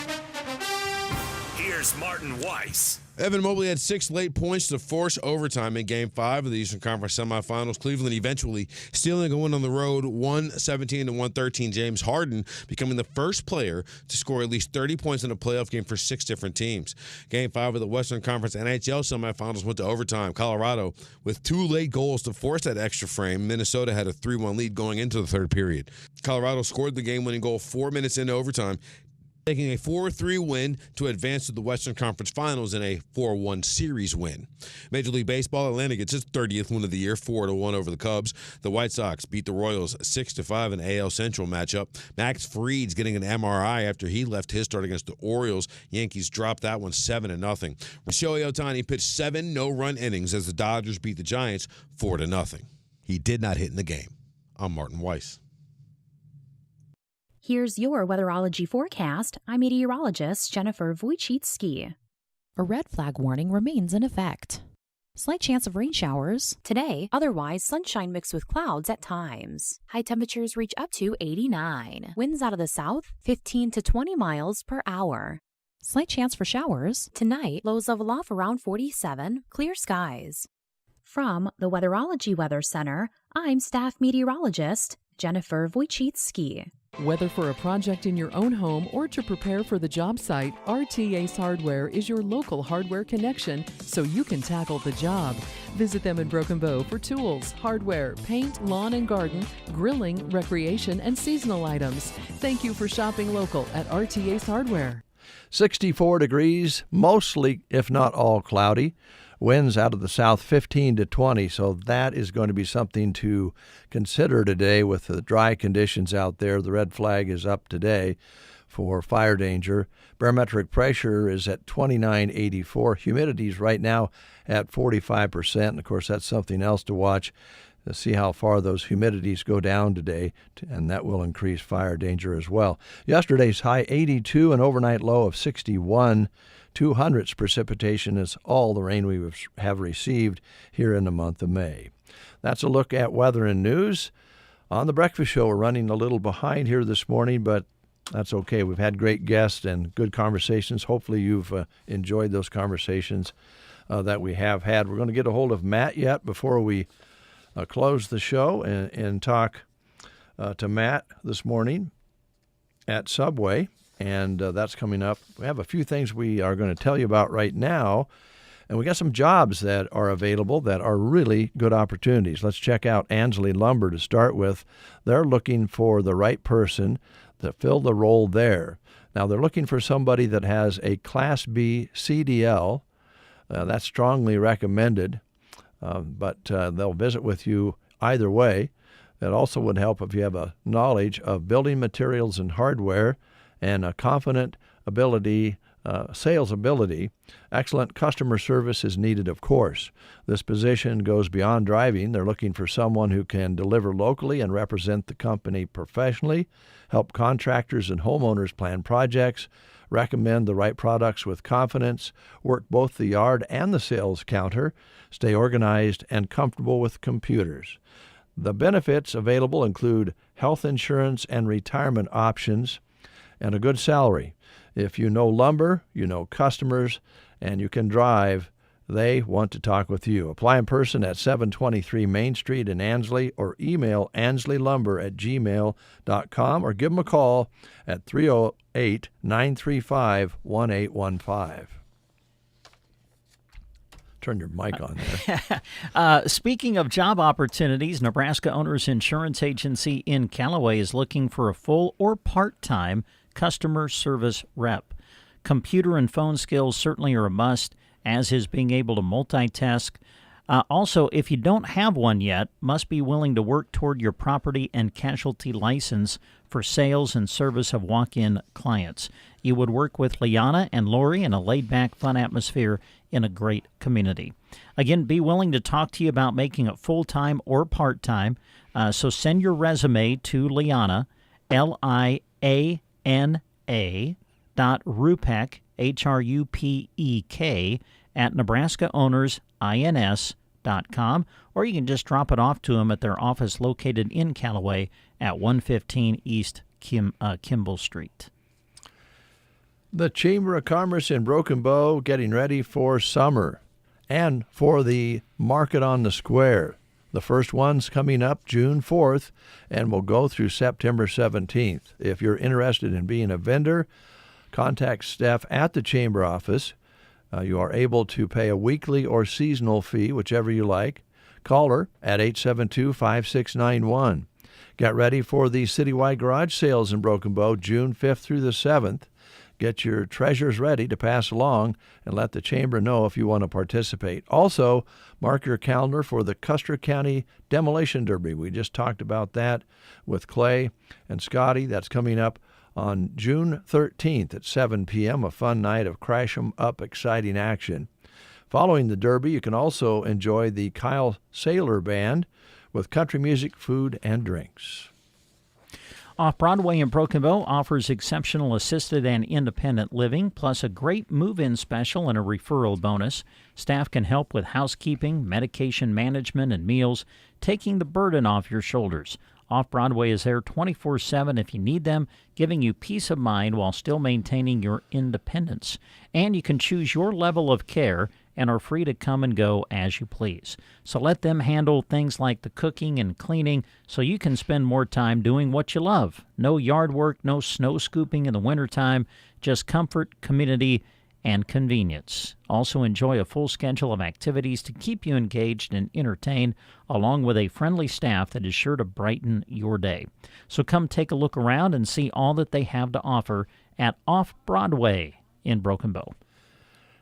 here's Martin Weiss. Evan Mobley had 6 late points to force overtime in Game 5 of the Eastern Conference semifinals. Cleveland eventually stealing a win on the road, 117-113. James Harden becoming the first player to score at least 30 points in a playoff game for 6 different teams. Game 5 of the Western Conference NHL semifinals went to overtime. Colorado with 2 late goals to force that extra frame. Minnesota had a 3-1 lead going into the third period. Colorado scored the game-winning goal 4 minutes into overtime, taking a 4-3 win to advance to the Western Conference Finals in a 4-1 series win. Major League Baseball, Atlanta gets its 30th win of the year, 4-1 over the Cubs. The White Sox beat the Royals 6-5 in AL Central matchup. Max Fried's getting an MRI after he left his start against the Orioles. Yankees dropped that one 7-0. Shohei Ohtani pitched 7 no-run innings as the Dodgers beat the Giants 4-0. He did not hit in the game. I'm Martin Weiss. Here's your weatherology forecast. I'm meteorologist Jennifer Wojcicki. A red flag warning remains in effect. Slight chance of rain showers today, otherwise sunshine mixed with clouds at times. High temperatures reach up to 89. Winds out of the south, 15 to 20 miles per hour. Slight chance for showers tonight, lows level off around 47, clear skies. From the Weatherology Weather Center, I'm staff meteorologist Jennifer Wojcicki. Whether for a project in your own home or to prepare for the job site, RTA's Hardware is your local hardware connection so you can tackle the job. Visit them in Broken Bow for tools, hardware, paint, lawn and garden, grilling, recreation, and seasonal items. Thank you for shopping local at RTA's Hardware. 64 degrees, mostly, if not all, cloudy. Winds out of the south 15 to 20, so that is going to be something to consider today with the dry conditions out there. The red flag is up today for fire danger. Barometric pressure is at 2984. Humidity is right now at 45%. And, of course, that's something else to watch to see how far those humidities go down today, and that will increase fire danger as well. Yesterday's high 82, an overnight low of 61. 200s precipitation is all the rain we have received here in the month of May. That's a look at weather and news. On the Breakfast Show, we're running a little behind here this morning, but that's okay. We've had great guests and good conversations. Hopefully you've enjoyed those conversations that we have had. We're going to get a hold of Matt yet before we close the show and talk to Matt this morning at Subway. And that's coming up. We have a few things we are going to tell you about right now. And we got some jobs that are available that are really good opportunities. Let's check out Ansley Lumber to start with. They're looking for the right person to fill the role there. Now, they're looking for somebody that has a Class B CDL. That's strongly recommended, but they'll visit with you either way. It also would help if you have a knowledge of building materials and hardware and a confident ability sales ability. Excellent customer service is needed, of course. This position goes beyond driving. They're looking for someone who can deliver locally and represent the company professionally, help contractors and homeowners plan projects, recommend the right products with confidence, work both the yard and the sales counter, stay organized and comfortable with computers. The benefits available include health insurance and retirement options and a good salary. If you know lumber, you know customers, and you can drive, they want to talk with you. Apply in person at 723 Main Street in Ansley or email ansley.lumber@gmail.com or give them a call at 308-935-1815. Turn your mic on there. Speaking of job opportunities, Nebraska Owners Insurance Agency in Callaway is looking for a full or part-time customer service rep. Computer and phone skills certainly are a must, as is being able to multitask. Also, if you don't have one yet, must be willing to work toward your property and casualty license for sales and service of walk-in clients. You would work with Liana and Lori in a laid-back, fun atmosphere in a great community. Again, be willing to talk to you about making it full-time or part-time. So send your resume to Liana, Liana.Rupek, Hrupek, at NebraskaOwnersINS.com, or you can just drop it off to them at their office located in Callaway at 115 East Kimball Street. The Chamber of Commerce in Broken Bow getting ready for summer and for the Market on the Square. The first one's coming up June 4th and will go through September 17th. If you're interested in being a vendor, contact staff at the Chamber office. You are able to pay a weekly or seasonal fee, whichever you like. Call her at 872-5691. Get ready for the citywide garage sales in Broken Bow, June 5th through the 7th. Get your treasures ready to pass along and let the Chamber know if you want to participate. Also, mark your calendar for the Custer County Demolition Derby. We just talked about that with Clay and Scotty. That's coming up on June 13th at 7 p.m., a fun night of crash 'em up exciting action. Following the Derby, you can also enjoy the Kyle Saylor Band with country music, food, and drinks. Off-Broadway in Broken Bow offers exceptional assisted and independent living, plus a great move-in special and a referral bonus. Staff can help with housekeeping, medication management, and meals, taking the burden off your shoulders. Off-Broadway is there 24/7 if you need them, giving you peace of mind while still maintaining your independence. And you can choose your level of care and are free to come and go as you please. So let them handle things like the cooking and cleaning so you can spend more time doing what you love. No yard work, no snow scooping in the wintertime, just comfort, community, and convenience. Also enjoy a full schedule of activities to keep you engaged and entertained, along with a friendly staff that is sure to brighten your day. So come take a look around and see all that they have to offer at Off-Broadway in Broken Bow.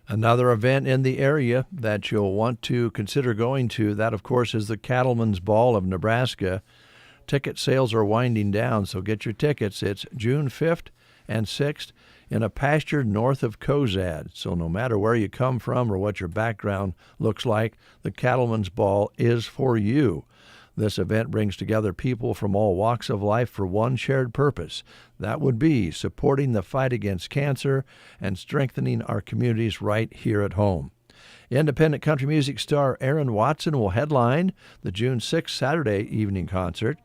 Another event in the area that you'll want to consider going to, that of course is the Cattlemen's Ball of Nebraska. Ticket sales are winding down, so get your tickets. It's June 5th and 6th in a pasture north of Cozad. So no matter where you come from or what your background looks like, the Cattlemen's Ball is for you. This event brings together people from all walks of life for one shared purpose. That would be supporting the fight against cancer and strengthening our communities right here at home. Independent country music star Aaron Watson will headline the June 6th Saturday evening concert,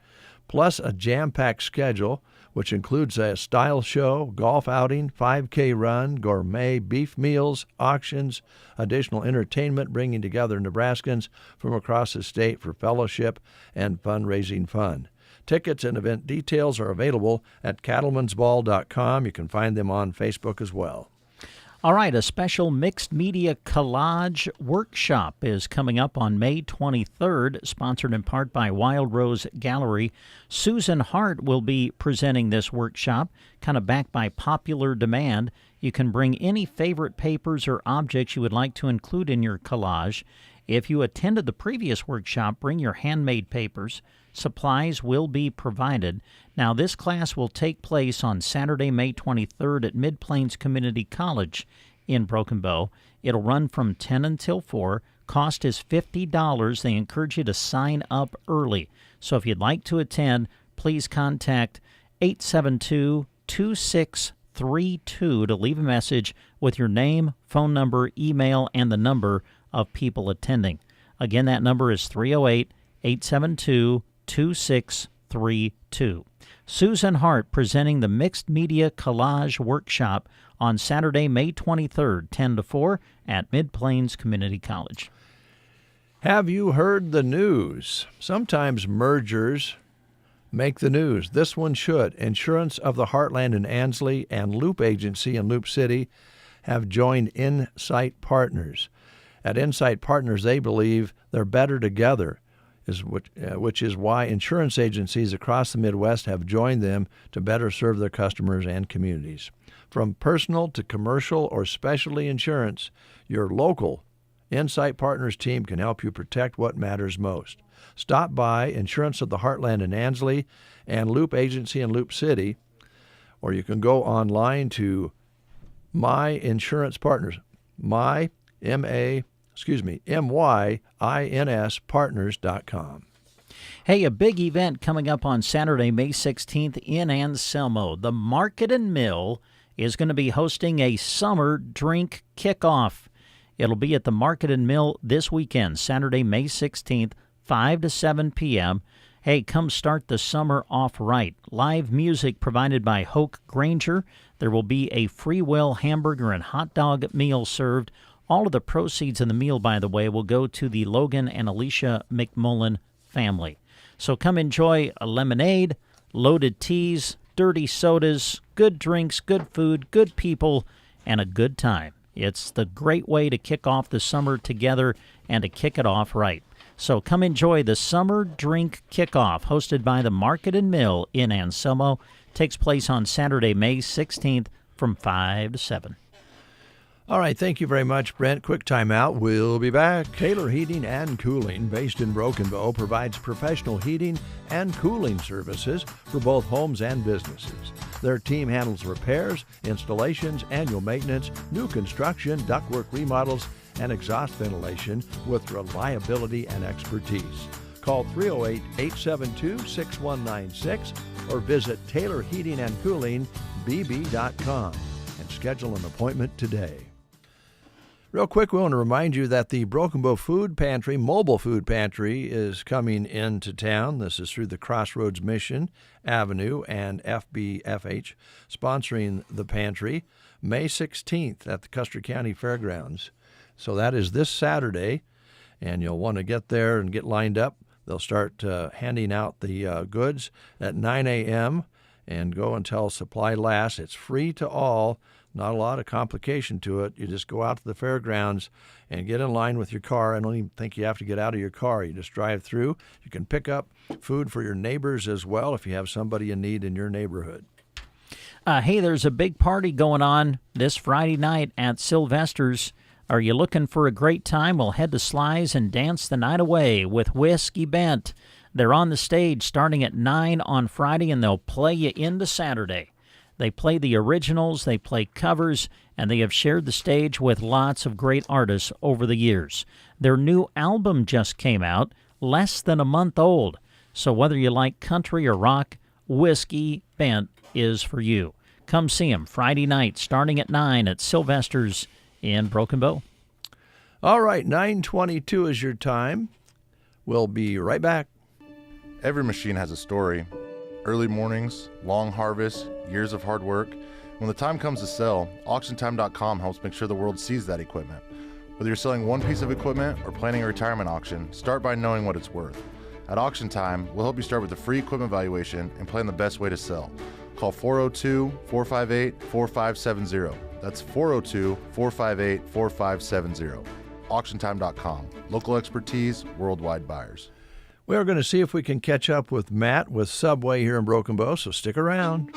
plus a jam-packed schedule, which includes a style show, golf outing, 5K run, gourmet beef meals, auctions, additional entertainment, bringing together Nebraskans from across the state for fellowship and fundraising fun. Tickets and event details are available at cattlemansball.com. You can find them on Facebook as well. All right, a special mixed media collage workshop is coming up on May 23rd, sponsored in part by Wild Rose Gallery. Susan Hart will be presenting this workshop, kind of backed by popular demand. You can bring any favorite papers or objects you would like to include in your collage, If you attended the previous workshop, bring your handmade papers. Supplies will be provided. Now, this class will take place on Saturday, May 23rd at Mid-Plains Community College in Broken Bow. It'll run from 10 until 4. Cost is $50. They encourage you to sign up early. So if you'd like to attend, please contact 872-2632 to leave a message with your name, phone number, email, and the number of people attending. Again, that number is 308-872-2632. Susan Hart presenting the Mixed Media Collage Workshop on Saturday, May 23rd, 10 to 4 at Mid-Plains Community College. Have you heard the news? Sometimes mergers make the news. This one should. Insurance of the Heartland in Ansley and Loop Agency in Loop City have joined Insight Partners. At Insight Partners, they believe they're better together, which is why insurance agencies across the Midwest have joined them to better serve their customers and communities. From personal to commercial or specialty insurance, your local Insight Partners team can help you protect what matters most. Stop by Insurance of the Heartland in Ansley and Loop Agency in Loop City, or you can go online to My Insurance Partners, MYINS Hey, a big event coming up on Saturday, May 16th in Anselmo. The Market and Mill is going to be hosting a summer drink kickoff. It'll be at the Market and Mill this weekend, Saturday, May 16th, 5 to 7 p.m. Hey, come start the summer off right. Live music provided by Hoke Granger. There will be a free will hamburger and hot dog meal served. All of the proceeds in the meal, by the way, will go to the Logan and Alicia McMullen family. So come enjoy a lemonade, loaded teas, dirty sodas, good drinks, good food, good people, and a good time. It's the great way to kick off the summer together and to kick it off right. So come enjoy the Summer Drink Kickoff, hosted by the Market and Mill in Anselmo. Takes place on Saturday, May 16th from 5 to 7. All right, thank you very much, Brent. Quick timeout. We'll be back. Taylor Heating and Cooling, based in Broken Bow, provides professional heating and cooling services for both homes and businesses. Their team handles repairs, installations, annual maintenance, new construction, ductwork remodels, and exhaust ventilation with reliability and expertise. Call 308-872-6196 or visit TaylorHeatingandCoolingBB.com and schedule an appointment today. Real quick, we want to remind you that the Broken Bow Food Pantry, mobile food pantry, is coming into town. This is through the Crossroads Mission Avenue and FBFH, sponsoring the pantry, May 16th at the Custer County Fairgrounds. So that is this Saturday, and you'll want to get there and get lined up. They'll start handing out the goods at 9 a.m. and go until supply lasts. It's free to all. Not a lot of complication to it. You just go out to the fairgrounds and get in line with your car. I don't even think you have to get out of your car. You just drive through. You can pick up food for your neighbors as well if you have somebody in need in your neighborhood. Hey, there's a big party going on this Friday night at Sylvester's. Are you looking for a great time? Well, head to Sly's and dance the night away with Whiskey Bent. They're on the stage starting at 9 on Friday, and they'll play you into Saturday. They play the originals, they play covers, and they have shared the stage with lots of great artists over the years. Their new album just came out, less than a month old. So whether you like country or rock, Whiskey Bent is for you. Come see them Friday night starting at 9 at Sylvester's in Broken Bow. All right, 9:22 is your time. We'll be right back. Every machine has a story. Early mornings, long harvests, years of hard work. When the time comes to sell, AuctionTime.com helps make sure the world sees that equipment. Whether you're selling one piece of equipment or planning a retirement auction, start by knowing what it's worth. At Auction Time, we'll help you start with a free equipment valuation and plan the best way to sell. Call 402-458-4570. That's 402-458-4570. AuctionTime.com. Local expertise, worldwide buyers. We are going to see if we can catch up with Matt with Subway here in Broken Bow, so stick around.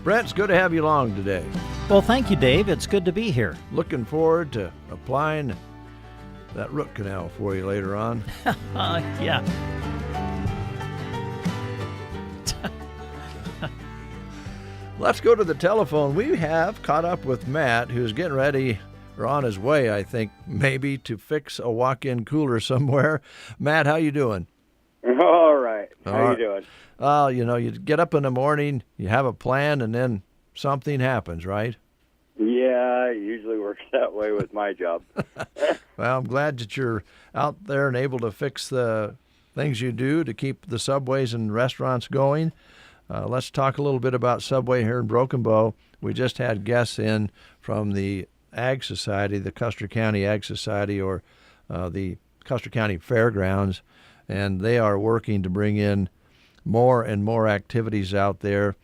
Brent, it's good to have you along today. Well, thank you, Dave. It's good to be here. Looking forward to applying that root canal for you later on. Yeah. Let's go to the telephone. We have caught up with Matt, who's getting ready, or on his way, I think, maybe to fix a walk-in cooler somewhere. Matt, how you doing? All right. How you doing? Well, you get up in the morning, you have a plan, and then something happens, right? Yeah, it usually works that way with my job. Well, I'm glad that you're out there and able to fix the things you do to keep the subways and restaurants going. Let's talk a little bit about Subway here in Broken Bow. We just had guests in from the Ag Society, the Custer County Ag Society, or the Custer County Fairgrounds, and they are working to bring in more and more activities out there.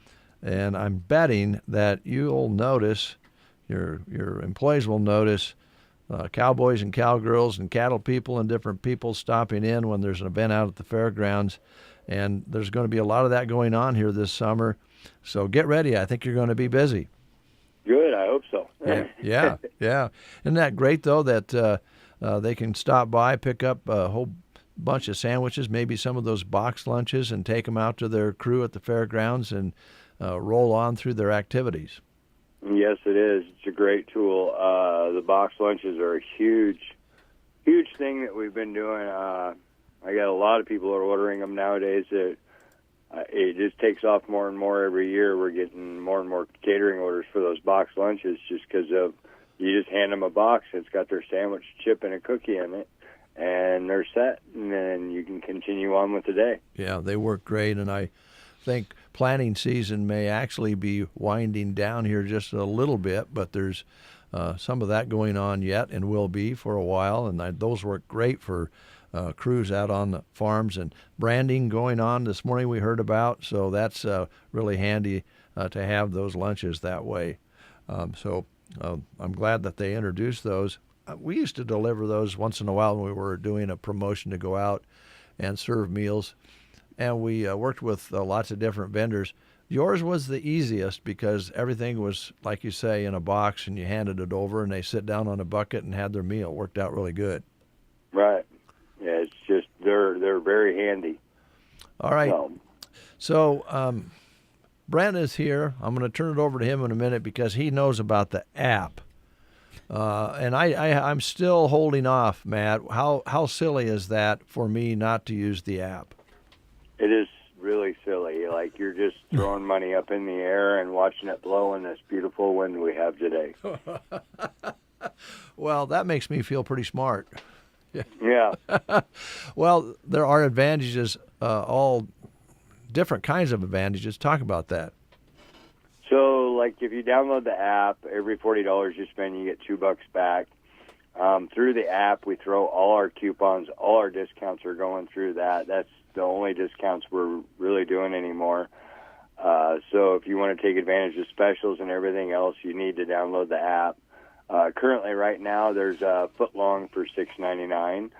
And I'm betting that you'll notice, your employees will notice, cowboys and cowgirls and cattle people and different people stopping in when there's an event out at the fairgrounds. And there's going to be a lot of that going on here this summer. So get ready. I think you're going to be busy. Good. I hope so. Yeah. Isn't that great, though, that they can stop by, pick up a whole bunch of sandwiches, maybe some of those box lunches, and take them out to their crew at the fairgrounds and roll on through their activities? Yes, it is. It's a great tool. The box lunches are a huge thing that we've been doing. I got a lot of people are ordering them nowadays. It just takes off more and more every year. We're getting more and more catering orders for those box lunches just because of you just hand them a box. It's got their sandwich, chip, and a cookie in it, and they're set, and then you can continue on with the day. Yeah, they work great, and I think planting season may actually be winding down here just a little bit, but there's some of that going on yet and will be for a while, and those work great for crews out on the farms, and branding going on this morning we heard about, so that's really handy to have those lunches that way. So I'm glad that they introduced those. We used to deliver those once in a while when we were doing a promotion to go out and serve meals, and we worked with lots of different vendors. Yours was the easiest because everything was, like you say, in a box, and you handed it over, and they sit down on a bucket and had their meal. It worked out really good. Right. Yeah, it's just they're very handy. All right. So Brent is here. I'm going to turn it over to him in a minute because he knows about the app. And I'm still holding off, Matt. How silly is that for me not to use the app? It is really silly. Like you're just throwing money up in the air and watching it blow in this beautiful wind we have today. Well, that makes me feel pretty smart. Yeah. Well, there are advantages, all different kinds of advantages. Talk about that. So, like, if you download the app, every $40 you spend, you get $2 back. Through the app, we throw all our coupons, all our discounts are going through that. That's the only discounts we're really doing anymore. So if you want to take advantage of specials and everything else, you need to download the app. Currently, right now, there's a foot-long for $6.99,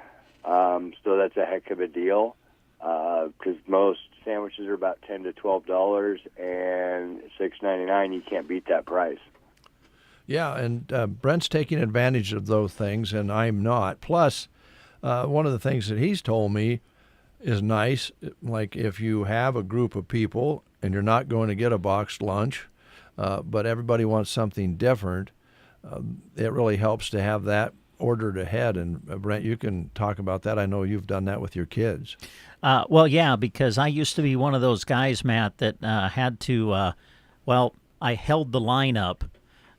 so that's a heck of a deal because most sandwiches are about $10 to $12, and $6.99, you can't beat that price. Yeah, and Brent's taking advantage of those things, and I'm not. Plus, one of the things that he's told me is nice, like if you have a group of people and you're not going to get a boxed lunch, but everybody wants something different, it really helps to have that ordered ahead. And Brent, you can talk about that. I know you've done that with your kids. Well, yeah, because I used to be one of those guys, Matt, that had to, I held the line up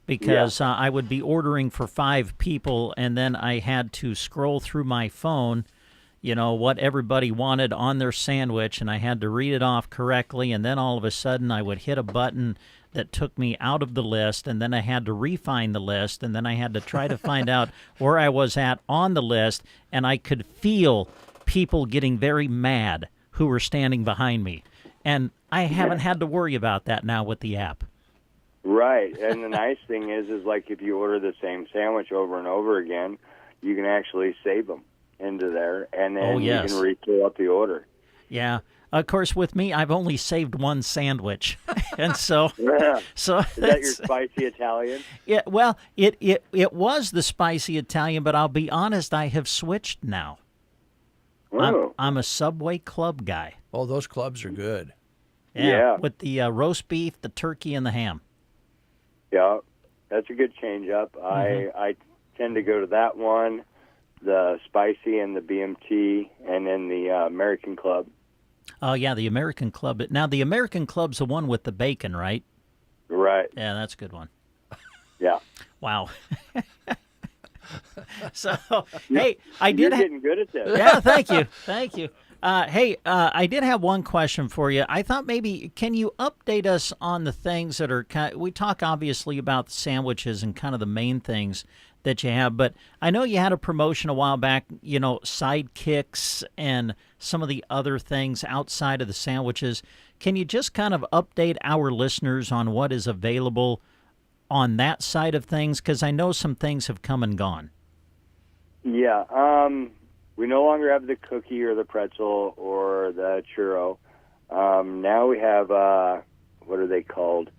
because I would be ordering for 5 people, and then I had to scroll through my phone, what everybody wanted on their sandwich, and I had to read it off correctly, and then all of a sudden I would hit a button that took me out of the list, and then I had to refine the list, and then I had to try to find out where I was at on the list, and I could feel people getting very mad who were standing behind me. And I haven't had to worry about that now with the app. Right, and the nice thing is like if you order the same sandwich over and over again, you can actually save them into there, and then you can refill up the order. Yeah. Of course, with me, I've only saved one sandwich, and so is that your spicy Italian? Yeah. Well, it was the spicy Italian, but I'll be honest, I have switched now. I'm a Subway club guy. Oh, those clubs are good. Yeah. With the roast beef, the turkey, and the ham. Yeah, that's a good change up. I tend to go to that one, the spicy and the BMT, and then the American Club. Oh, yeah, the American Club. Now, the American Club's the one with the bacon, right? Right. Yeah, that's a good one. Yeah. Wow. So, hey, You're getting good at this. Yeah, thank you. Thank you. Hey, I did have one question for you. I thought maybe, can you update us on the things that are we talk obviously about the sandwiches and kind of the main things that you have, but I know you had a promotion a while back, sidekicks and some of the other things outside of the sandwiches. Can you just kind of update our listeners on what is available on that side of things? Because I know some things have come and gone. Yeah. We no longer have the cookie or the pretzel or the churro. Now we have, what are they called?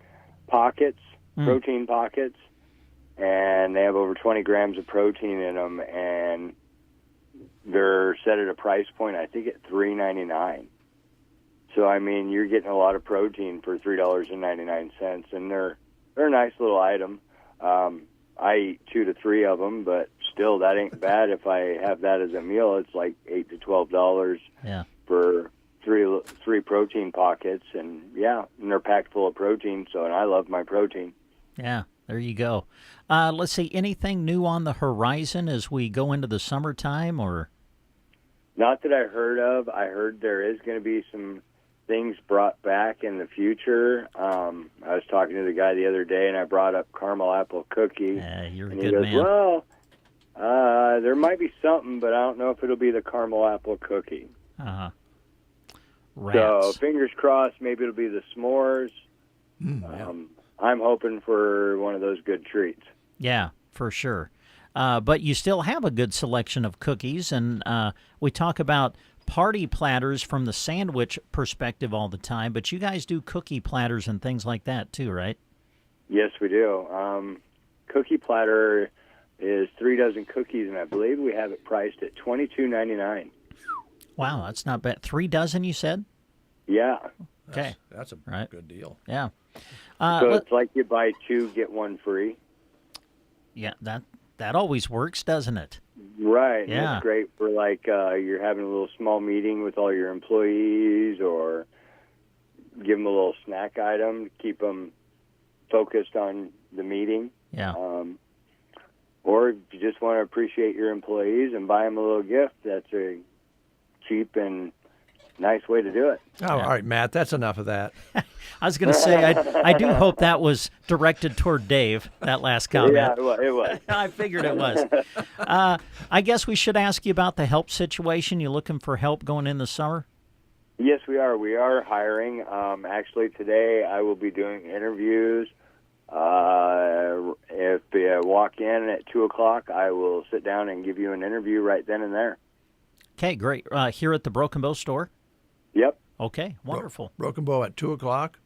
Pockets, protein pockets. And they have over 20 grams of protein in them, and they're set at a price point, I think, at $3.99. So, I mean, you're getting a lot of protein for $3.99, and they're a nice little item. I eat 2 to 3 of them, but still, that ain't bad. If I have that as a meal, it's like $8 to $12 for three protein pockets, and they're packed full of protein. So, and I love my protein. Yeah, there you go. Let's see, anything new on the horizon as we go into the summertime, or? Not that I heard of. I heard there is going to be some things brought back in the future. I was talking to the guy the other day, and I brought up caramel apple cookie. You're and a he good goes, man. Well, there might be something, but I don't know if it'll be the caramel apple cookie. Uh-huh. So fingers crossed, maybe it'll be the s'mores. I'm hoping for one of those good treats. Yeah, for sure. But you still have a good selection of cookies, and we talk about party platters from the sandwich perspective all the time, but you guys do cookie platters and things like that too, right? Yes, we do. Cookie platter is 3 dozen cookies, and I believe we have it priced at $22.99. Wow, that's not bad. 3 dozen, you said? Yeah. Okay. That's a good deal. Yeah. So it's like you buy 2, get 1 free. Yeah, that always works, doesn't it? Right. Yeah. And it's great for like you're having a little small meeting with all your employees, or give them a little snack item to keep them focused on the meeting. Yeah. Or if you just want to appreciate your employees and buy them a little gift, that's a cheap and nice way to do it. Oh, all right, Matt, that's enough of that. I was going to say, I do hope that was directed toward Dave, that last comment. Yeah, it was. I figured it was. I guess we should ask you about the help situation. You looking for help going in the summer? Yes, we are. We are hiring. Actually, today I will be doing interviews. If you walk in at 2 o'clock, I will sit down and give you an interview right then and there. Okay, great. Here at the Broken Bow store? Yep. Okay, wonderful. Broken Bow at 2 o'clock?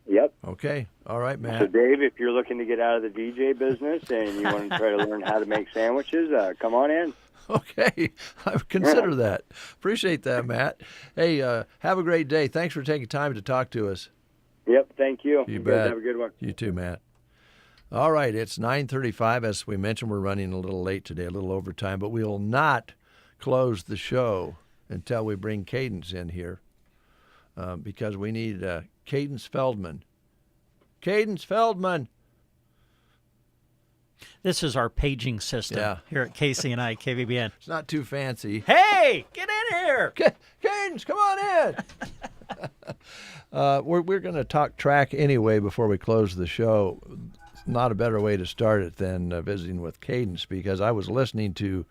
Yep. Okay. All right, Matt. So, Dave, if you're looking to get out of the DJ business and you want to try to learn how to make sandwiches, come on in. Okay. I would consider that. Appreciate that, Matt. Hey, have a great day. Thanks for taking time to talk to us. Yep, thank you. You guys bet. have a good one. You too, Matt. All right, it's 9:35. As we mentioned, we're running a little late today, a little overtime, but we will not close the show until we bring Cadence in here because we need Cadence Feldman. Cadence Feldman! This is our paging system here at KCNI, KBBN. It's not too fancy. Hey, get in here! Cadence, come on in! We're going to talk track anyway before we close the show. Not a better way to start it than visiting with Cadence, because I was listening to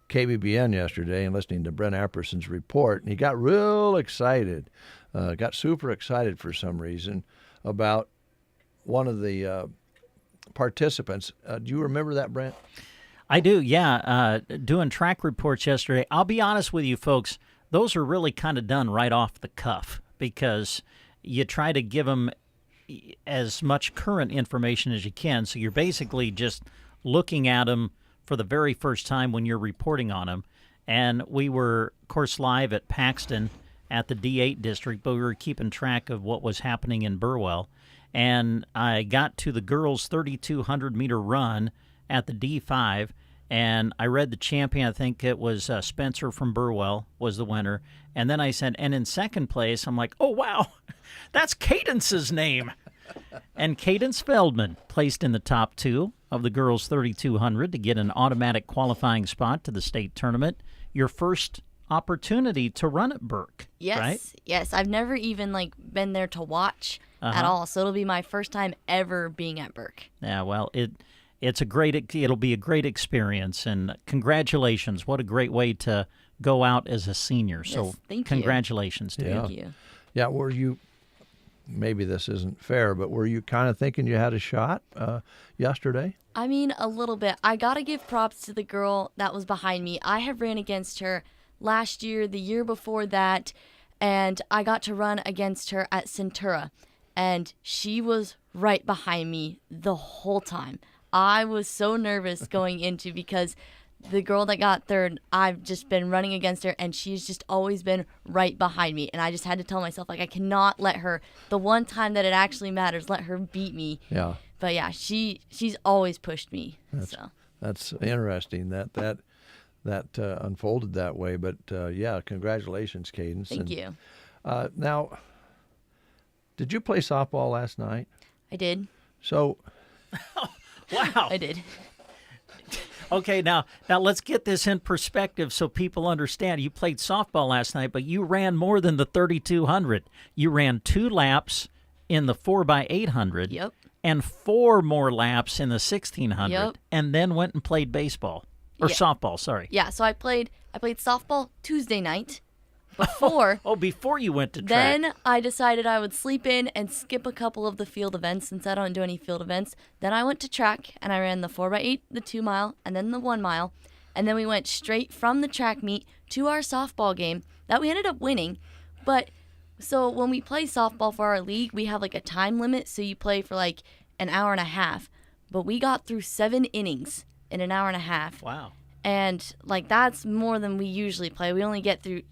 KBBN yesterday and listening to Brent Apperson's report, and he got real excited, got super excited for some reason about one of the participants. Do you remember that, Brent? I do, yeah. Doing track reports yesterday. I'll be honest with you, folks. those are really kind of done right off the cuff because you try to give them as much current information as you can. So you're basically just looking at them for the very first time when you're reporting on them. And we were, of course, live at Paxton at the D8 district, but we were keeping track of what was happening in Burwell. And I got to the girls' 3,200-meter run at the D5, and I read the champion. I think it was Spencer from Burwell was the winner. And then I said, and in second place, I'm like, oh, wow, that's Cadence's name. And Cadence Feldman placed in the top 2 of the girls' 3,200 to get an automatic qualifying spot to the state tournament. Your first opportunity to run at Burke, yes, right? Yes, I've never even been there to watch at all, so it'll be my first time ever being at Burke. Yeah, well, it'll be a great experience, and congratulations! What a great way to go out as a senior. Yes, so, thank congratulations you. to you. Thank you. Yeah, were you? Maybe this isn't fair, but were you kind of thinking you had a shot yesterday? I mean, a little bit. I got to give props to the girl that was behind me. I have ran against her last year, the year before that, and I got to run against her at Centura, and she was right behind me the whole time. I was so nervous going into because the girl that got third, I've just been running against her, and she's just always been right behind me. And I just had to tell myself, I cannot let her, the one time that it actually matters, let her beat me. Yeah. But yeah, she's always pushed me. That's interesting that unfolded that way. But yeah, congratulations, Cadence. Thank you. Now, did you play softball last night? I did. So, wow, I did. Okay, now let's get this in perspective so people understand. You played softball last night, but you ran more than the 3,200. You ran 2 laps in the 4x800. Yep. And 4 more laps in the 1,600. Yep. And then went and played baseball. Or softball, sorry. Yeah, so I played softball Tuesday night before. Before you went to track. Then I decided I would sleep in and skip a couple of the field events since I don't do any field events. Then I went to track and I ran the 4x8, the 2 mile, and then the 1 mile. And then we went straight from the track meet to our softball game that we ended up winning. But so when we play softball for our league, we have a time limit. So you play for an hour and a half. But we got through 7 innings in an hour and a half. Wow. And that's more than we usually play. We only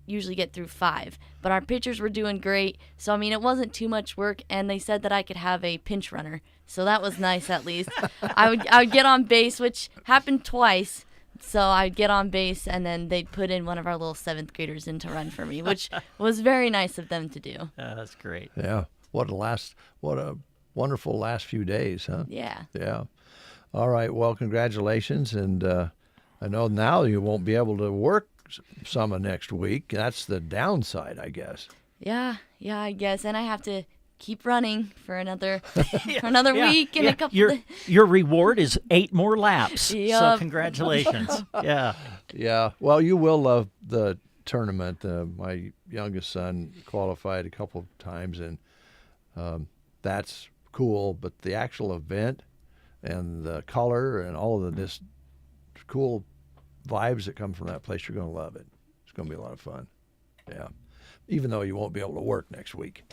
usually get through 5. But our pitchers were doing great. So I mean, it wasn't too much work, and they said that I could have a pinch runner. So that was nice at least. I would get on base, which happened twice. So I'd get on base, and then they'd put in one of our little 7th graders in to run for me, which was very nice of them to do. That's great. Yeah. What a wonderful last few days, huh? Yeah. Yeah. All right. Well, congratulations, and I know now you won't be able to work some of next week. That's the downside, I guess. Yeah, I guess, and I have to keep running for another week and a couple. Your reward is 8 more laps. Yep. So congratulations. Yeah. Yeah. Well, you will love the tournament. My youngest son qualified a couple of times, and that's cool. But the actual event and the color and all of this cool vibes that come from that place, you're going to love it. It's going to be a lot of fun. Yeah. Even though you won't be able to work next week.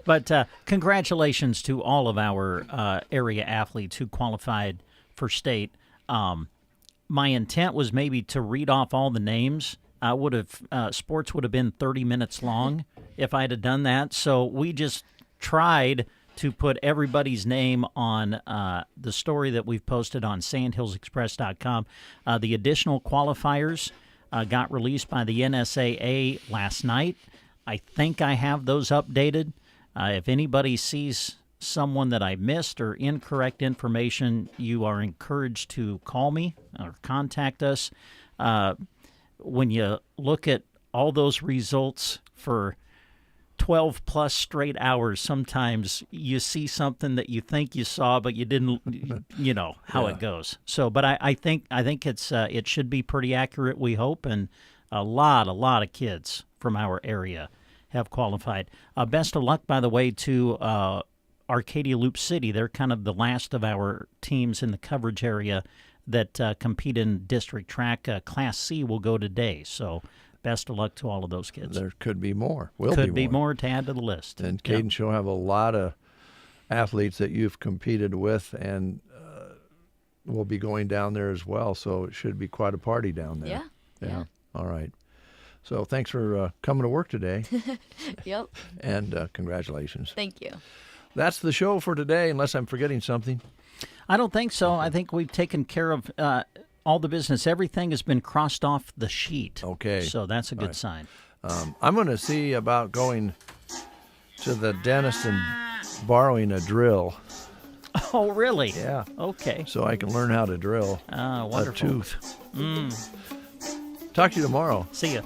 But congratulations to all of our area athletes who qualified for state. My intent was maybe to read off all the names. Sports would have been 30 minutes long if I'd have done that. So we just tried to put everybody's name on the story that we've posted on sandhillsexpress.com. The additional qualifiers got released by the NSAA last night. I think I have those updated. If anybody sees someone that I missed or incorrect information, you are encouraged to call me or contact us. When you look at all those results for 12 plus straight hours, sometimes you see something that you think you saw, but you didn't, you know how it goes. So, but I think it should be pretty accurate, we hope, and a lot of kids from our area have qualified. Best of luck, by the way, to Arcadia Loop City. They're kind of the last of our teams in the coverage area that compete in district track. Class C will go today, so Best of luck to all of those kids. There could be more. Will could be more to add to the list. And Cadence, you'll have a lot of athletes that you've competed with, and we'll be going down there as well. So it should be quite a party down there. Yeah. All right. So thanks for coming to work today. Yep. And congratulations. Thank you. That's the show for today, unless I'm forgetting something. I don't think so. I think we've taken care of all the business. Everything has been crossed off the sheet. Okay. So that's a good right. sign. I'm going to see about going to the dentist and borrowing a drill. Oh, really? Yeah. Okay. So I can learn how to drill wonderful. a tooth. Talk to you tomorrow. See ya.